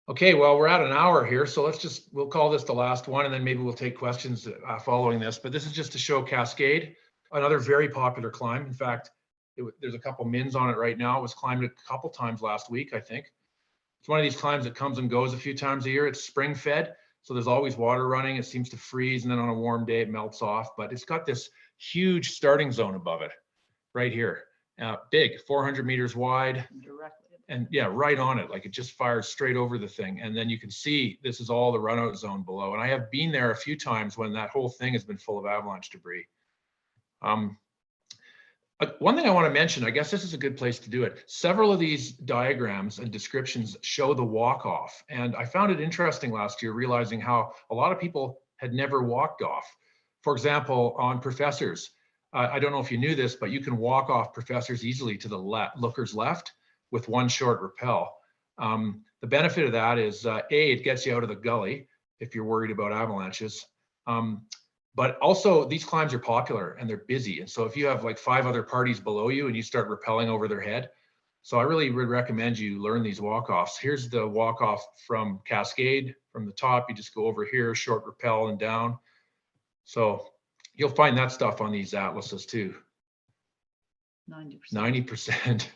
Okay, well, we're at an hour here, so we'll call this the last one, and then maybe we'll take questions following this. But this is just to show Cascade, another very popular climb. In fact, there's a couple mins on it right now. It was climbed a couple times last week, I think. It's one of these climbs that comes and goes a few times a year. It's spring fed, so there's always water running. It seems to freeze, and then on a warm day, it melts off. But it's got this huge starting zone above it, right here. Big, 400 meters wide. Directly. And yeah, right on it, like it just fires straight over the thing. And then you can see this is all the run out zone below. And I have been there a few times when that whole thing has been full of avalanche debris. One thing I want to mention, I guess this is a good place to do it. Several of these diagrams and descriptions show the walk off. And I found it interesting last year, realizing how a lot of people had never walked off. For example, on Professors, I don't know if you knew this, but you can walk off Professors easily to the looker's left with one short rappel. The benefit of that is, it gets you out of the gully if you're worried about avalanches. But also these climbs are popular and they're busy. And so if you have like 5 other parties below you and you start rappelling over their head, so I really would recommend you learn these walk-offs. Here's the walk-off from Cascade. From the top, you just go over here, short rappel and down. So you'll find that stuff on these atlases too. 90%. 90%.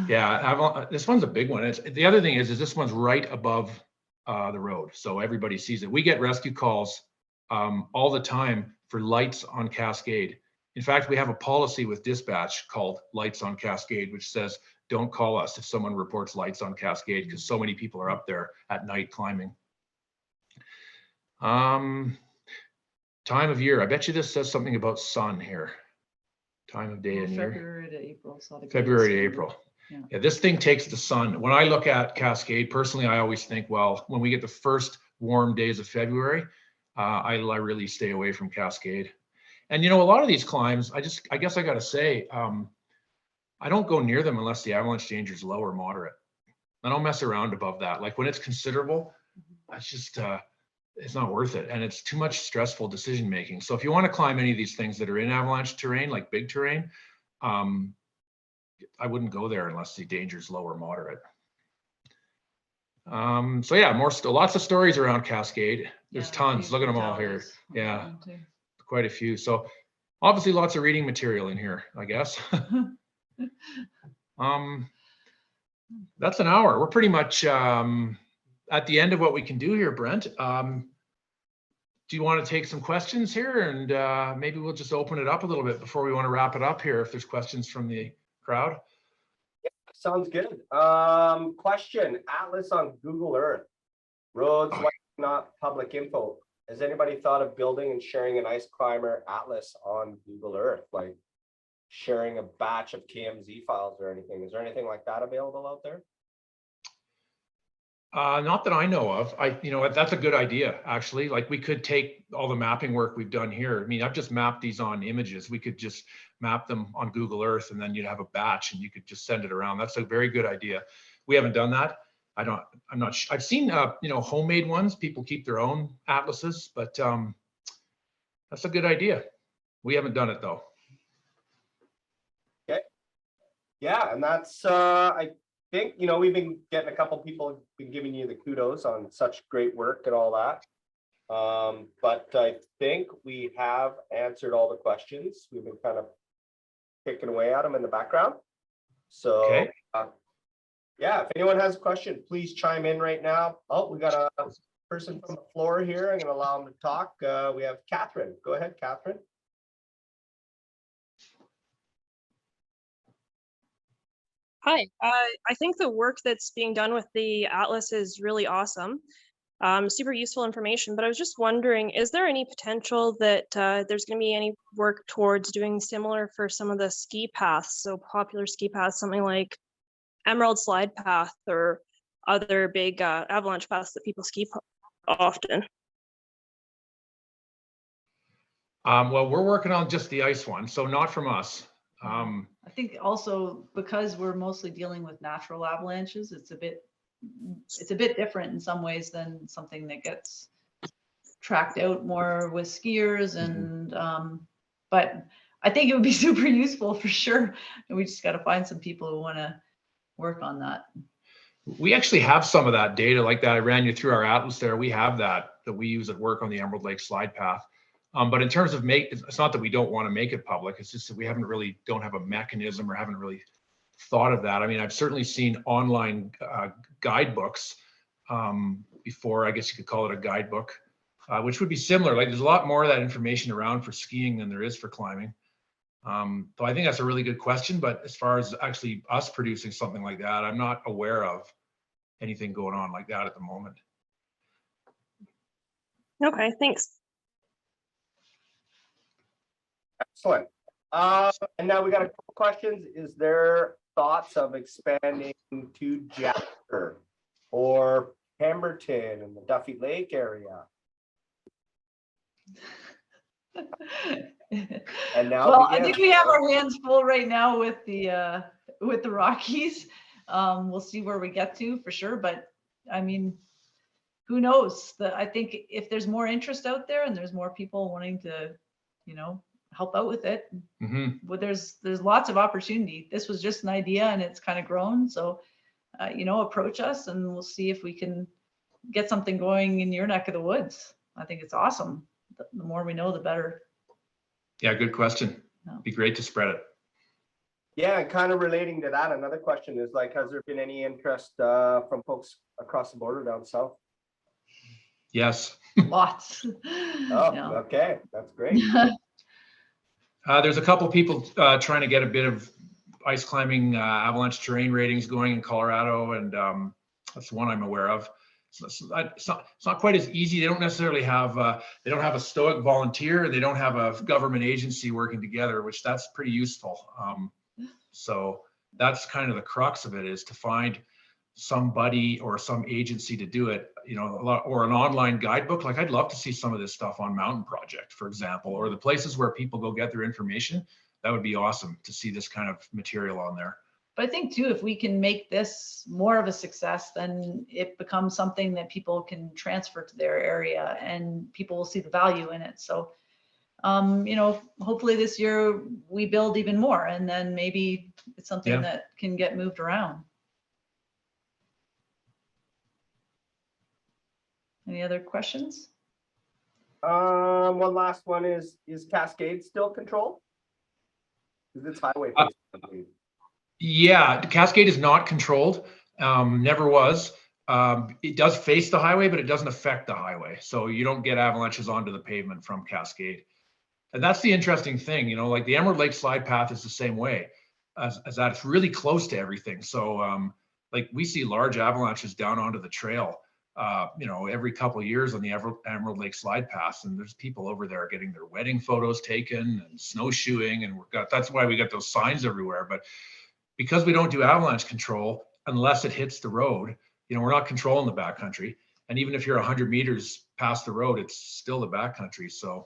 Yeah, this one's a big one. The other thing is this one's right above the road, so everybody sees it. We get rescue calls all the time for lights on Cascade. In fact, we have a policy with dispatch called Lights on Cascade, which says don't call us if someone reports lights on Cascade, because so many people are up there at night climbing. Time of year. I bet you this says something about sun here. Time of day and year. February to April. February to April. Yeah, this thing takes the sun. When I look at Cascade, personally, I always think, well, when we get the first warm days of February, I really stay away from Cascade. And you know, a lot of these climbs, I guess I got to say, I don't go near them unless the avalanche danger is low or moderate. I don't mess around above that. Like when it's considerable, it's just it's not worth it, and it's too much stressful decision making. So if you want to climb any of these things that are in avalanche terrain, like big terrain, I wouldn't go there unless the danger is low or moderate. So yeah, lots of stories around Cascade. There's tons. Look at them all here. Yeah, quite a few. So obviously lots of reading material in here, I guess. That's an hour. We're pretty much at the end of what we can do here, Brent. Do you want to take some questions here, and maybe we'll just open it up a little bit before we want to wrap it up here, if there's questions from the crowd? Yeah, sounds good. Question: Atlas on Google Earth, roads, not public info. Has anybody thought of building and sharing an ice climber atlas on Google Earth, like sharing a batch of KMZ files or anything? Is there anything like that available out there? Not that I know of. You know, that's a good idea, actually. Like we could take all the mapping work we've done here. I mean, I've just mapped these on images. We could just map them on Google Earth, and then you'd have a batch and you could just send it around. That's a very good idea. We haven't done that. I'm not sure. I've seen, you know, homemade ones. People keep their own atlases, but that's a good idea. We haven't done it though. Okay. Yeah, and that's think, you know, we've been getting a couple people been giving you the kudos on such great work and all that. But I think we have answered all the questions. We've been kind of picking away at them in the background. So, Okay. yeah, if anyone has a question, please chime in right now. Oh, we got a person from the floor here. I'm going to allow them to talk. We have Catherine. Go ahead, Catherine. Hi, I think the work that's being done with the Atlas is really awesome. Super useful information, but I was just wondering, is there any potential that there's going to be any work towards doing similar for some of the ski paths, so popular ski paths, something like Emerald Slide Path or other big avalanche paths that people ski often? Well, we're working on just the ice one, so not from us. I think also because we're mostly dealing with natural avalanches, it's a bit different in some ways than something that gets tracked out more with skiers. And but I think it would be super useful for sure. And we just got to find some people who want to work on that. We actually have some of that data like that. I ran you through our atlas there. We have that we use at work on the Emerald Lake Slide Path. But in terms of it's not that we don't want to make it public. It's just that we don't have a mechanism or haven't really thought of that. I mean, I've certainly seen online guidebooks before. I guess you could call it a guidebook, which would be similar. Like there's a lot more of that information around for skiing than there is for climbing. So I think that's a really good question. But as far as actually us producing something like that, I'm not aware of anything going on like that at the moment. Okay, thanks. Excellent. And now we got a couple questions. Is there thoughts of expanding to Jasper or Pemberton in the Duffy Lake area? And now, well, I think we have our hands full right now with the Rockies. We'll see where we get to for sure, but I mean, who knows? I think if there's more interest out there and there's more people wanting to, you know, help out with it, well, there's lots of opportunity. This was just an idea and it's kind of grown. So, you know, approach us and we'll see if we can get something going in your neck of the woods. I think it's awesome. The more we know, the better. Yeah, good question. Be great to spread it. Yeah, and kind of relating to that, another question is like, has there been any interest from folks across the border down south? Yes. Lots. Oh, yeah. Okay, that's great. There's a couple people trying to get a bit of ice climbing avalanche terrain ratings going in Colorado, and that's one I'm aware of. It's not quite as easy. They don't necessarily have they don't have a stoic volunteer. They don't have a government agency working together, which that's pretty useful. So that's kind of the crux of it, is to find somebody or some agency to do it, you know, or an online guidebook. Like I'd love to see some of this stuff on Mountain Project, for example, or the places where people go get their information. That would be awesome to see this kind of material on there. But I think too, if we can make this more of a success, then it becomes something that people can transfer to their area and people will see the value in it. So, you know, hopefully this year we build even more and then maybe it's something that can get moved around. Any other questions? One last one is Cascade still controlled? Because it's highway. Yeah, Cascade is not controlled, never was. It does face the highway, but it doesn't affect the highway. So you don't get avalanches onto the pavement from Cascade. And that's the interesting thing, you know, like the Emerald Lake Slide Path is the same way as that. It's really close to everything. So like we see large avalanches down onto the trail, you know, every couple of years on the Emerald Lake Slide Path, and there's people over there getting their wedding photos taken and snowshoeing, and that's why we got those signs everywhere. But because we don't do avalanche control unless it hits the road, you know, we're not controlling the backcountry. And even if you're 100 meters past the road, it's still the backcountry. So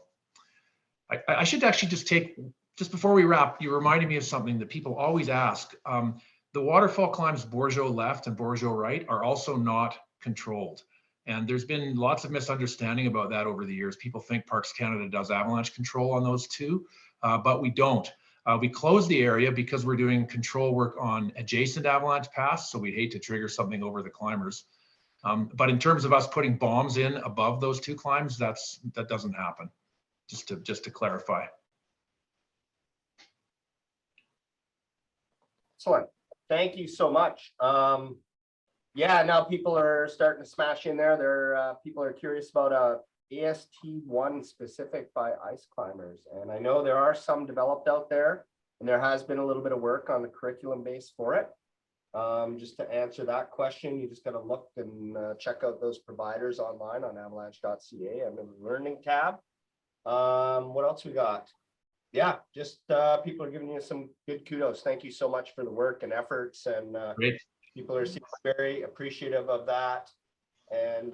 I should actually just before we wrap, you reminded me of something that people always ask. The waterfall climbs Bourgeot left and Bourgeot right are also not controlled. And there's been lots of misunderstanding about that over the years. People think Parks Canada does avalanche control on those two, but we don't. We closed the area because we're doing control work on adjacent avalanche paths, so we'd hate to trigger something over the climbers. But in terms of us putting bombs in above those two climbs, that doesn't happen. Just to clarify. Excellent. Thank you so much. Yeah, now people are starting to smash in there. People are curious about AST1 specific by ice climbers. And I know there are some developed out there, and there has been a little bit of work on the curriculum base for it. Just to answer that question, you just got to look and check out those providers online on avalanche.ca under the learning tab. What else we got? Yeah, just people are giving you some good kudos. Thank you so much for the work and efforts, and people are very appreciative of that. And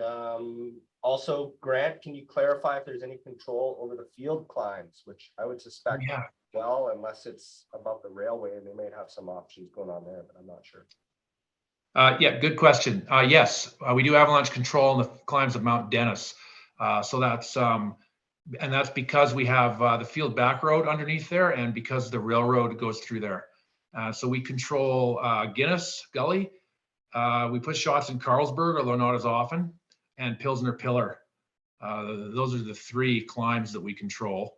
also, Grant, can you clarify if there's any control over the field climbs, which I would suspect, well, unless it's above the railway, they may have some options going on there, but I'm not sure. Yeah, good question. Yes, we do avalanche control on the climbs of Mount Dennis. So that's and that's because we have the field back road underneath there, and because the railroad goes through there. So we control Guinness Gully. We put shots in Carlsberg, although not as often, and Pilsner Pillar. Those are the three climbs that we control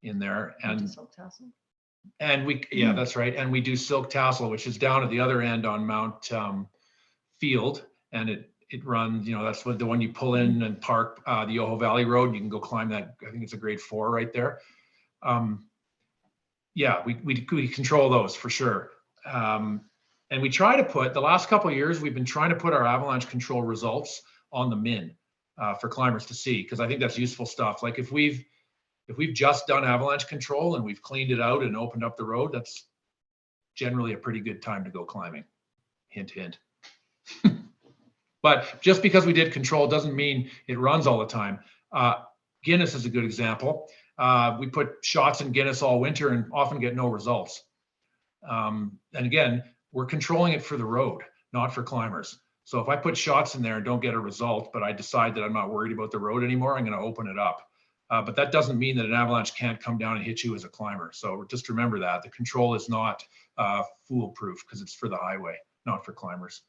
in there. And we, yeah, that's right. And we do Silk Tassel, which is down at the other end on Mount Field, and it runs, you know, that's what the one you pull in and park the Yoho Valley Road. You can go climb that. I think it's a grade 4 right there. Yeah, we control those for sure. And we try to put, the last couple of years, we've been trying to put our avalanche control results on the min for climbers to see, because I think that's useful stuff. Like if we've just done avalanche control and we've cleaned it out and opened up the road, that's generally a pretty good time to go climbing. Hint, hint. But just because we did control doesn't mean it runs all the time. Guinness is a good example. We put shots in Guinness all winter and often get no results. And again, we're controlling it for the road, not for climbers. So if I put shots in there and don't get a result, but I decide that I'm not worried about the road anymore, I'm going to open it up. But that doesn't mean that an avalanche can't come down and hit you as a climber. So just remember that the control is not foolproof, because it's for the highway, not for climbers.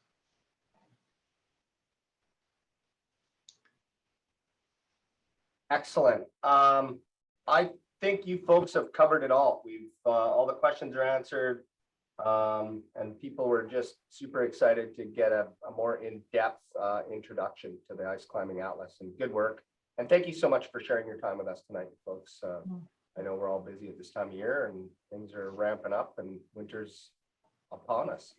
Excellent. I think you folks have covered it all. We've all the questions are answered, and people were just super excited to get a more in-depth introduction to the Ice Climbing Atlas, and good work. And thank you so much for sharing your time with us tonight, folks. I know we're all busy at this time of year, and things are ramping up, and winter's upon us.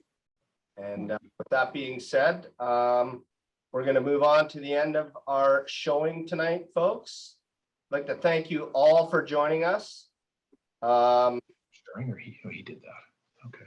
And with that being said, we're going to move on to the end of our showing tonight, folks. I'd like to thank you all for joining us. He did that. Okay.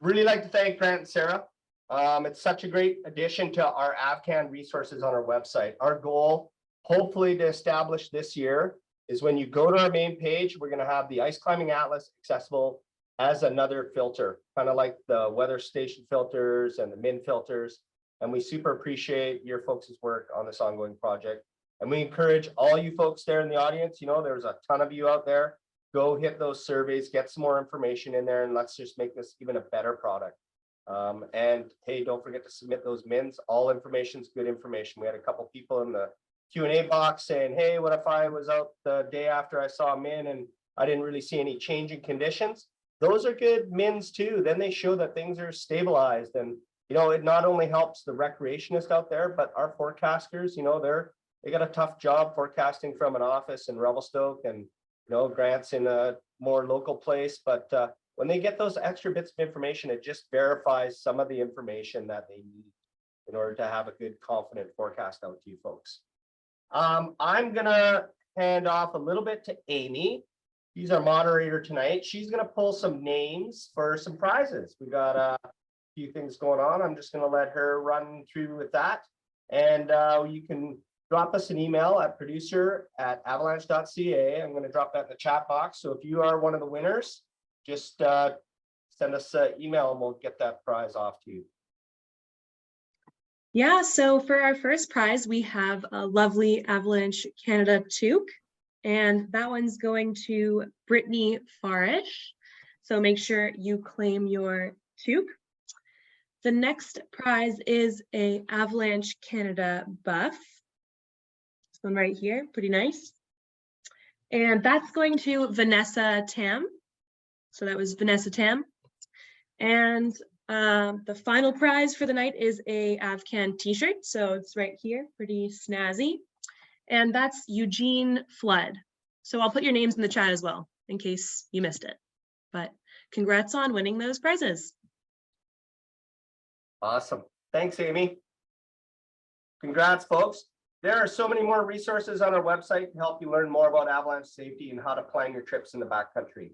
Really like to thank Grant and Sarah. It's such a great addition to our AvCan resources on our website. Our goal, hopefully to establish this year, is when you go to our main page, we're going to have the Ice Climbing Atlas accessible as another filter, kind of like the weather station filters and the min filters. And we super appreciate your folks' work on this ongoing project. And we encourage all you folks there in the audience, you know, there's a ton of you out there, go hit those surveys, get some more information in there, and let's just make this even a better product. And hey, don't forget to submit those mins. All information is good information. We had a couple people in the Q&A box saying, hey, what if I was out the day after I saw a min and I didn't really see any change in conditions? Those are good mins too. Then they show that things are stabilized, and you know, it not only helps the recreationist out there, but our forecasters, you know, they got a tough job forecasting from an office in Revelstoke, and you know, Grant's in a more local place, but when they get those extra bits of information, it just verifies some of the information that they need in order to have a good, confident forecast out to you folks. I'm gonna hand off a little bit to Amy. She's our moderator tonight. She's gonna pull some names for some prizes. We got a few things going on. I'm just gonna let her run through with that. And you can drop us an email at producer@avalanche.ca. I'm gonna drop that in the chat box. So if you are one of the winners, just send us an email and we'll get that prize off to you. Yeah, so for our first prize, we have a lovely Avalanche Canada toque. And that one's going to Brittany Farish. So make sure you claim your toque. The next prize is a Avalanche Canada buff. This one right here, pretty nice. And that's going to Vanessa Tam. So that was Vanessa Tam. And the final prize for the night is a AvCan t-shirt. So it's right here, pretty snazzy. And that's Eugene Flood. So I'll put your names in the chat as well, in case you missed it. But congrats on winning those prizes. Awesome. Thanks, Amy. Congrats, folks. There are so many more resources on our website to help you learn more about avalanche safety and how to plan your trips in the backcountry.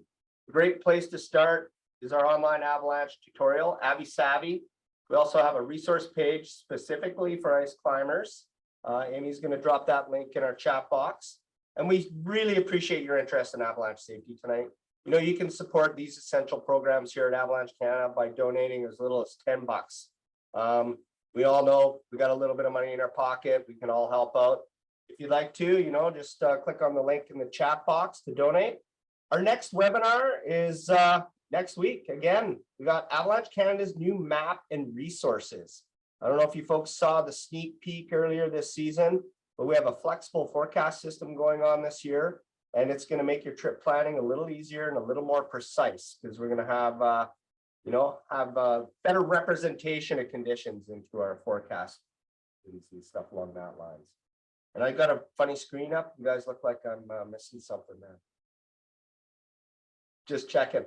A great place to start is our online avalanche tutorial, Avi Savvy. We also have a resource page specifically for ice climbers. Amy's going to drop that link in our chat box. And we really appreciate your interest in avalanche safety tonight. You know, you can support these essential programs here at Avalanche Canada by donating as little as $10. We all know we got a little bit of money in our pocket. We can all help out. If you'd like to, you know, just click on the link in the chat box to donate. Our next webinar is next week. Again, we got Avalanche Canada's new map and resources. I don't know if you folks saw the sneak peek earlier this season, but we have a flexible forecast system going on this year, and it's going to make your trip planning a little easier and a little more precise because we're going to have, you know, better representation of conditions into our forecast and stuff along that lines. And I got a funny screen up. You guys look like I'm missing something there. Just checking.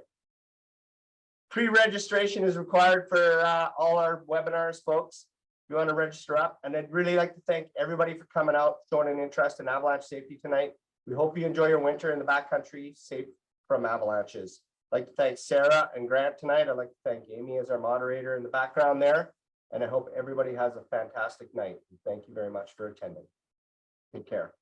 Pre-registration is required for all our webinars, folks. If you want to register up, and I'd really like to thank everybody for coming out, showing an interest in avalanche safety tonight. We hope you enjoy your winter in the backcountry, safe from avalanches. I'd like to thank Sarah and Grant tonight. I'd like to thank Amy as our moderator in the background there, and I hope everybody has a fantastic night. Thank you very much for attending. Take care.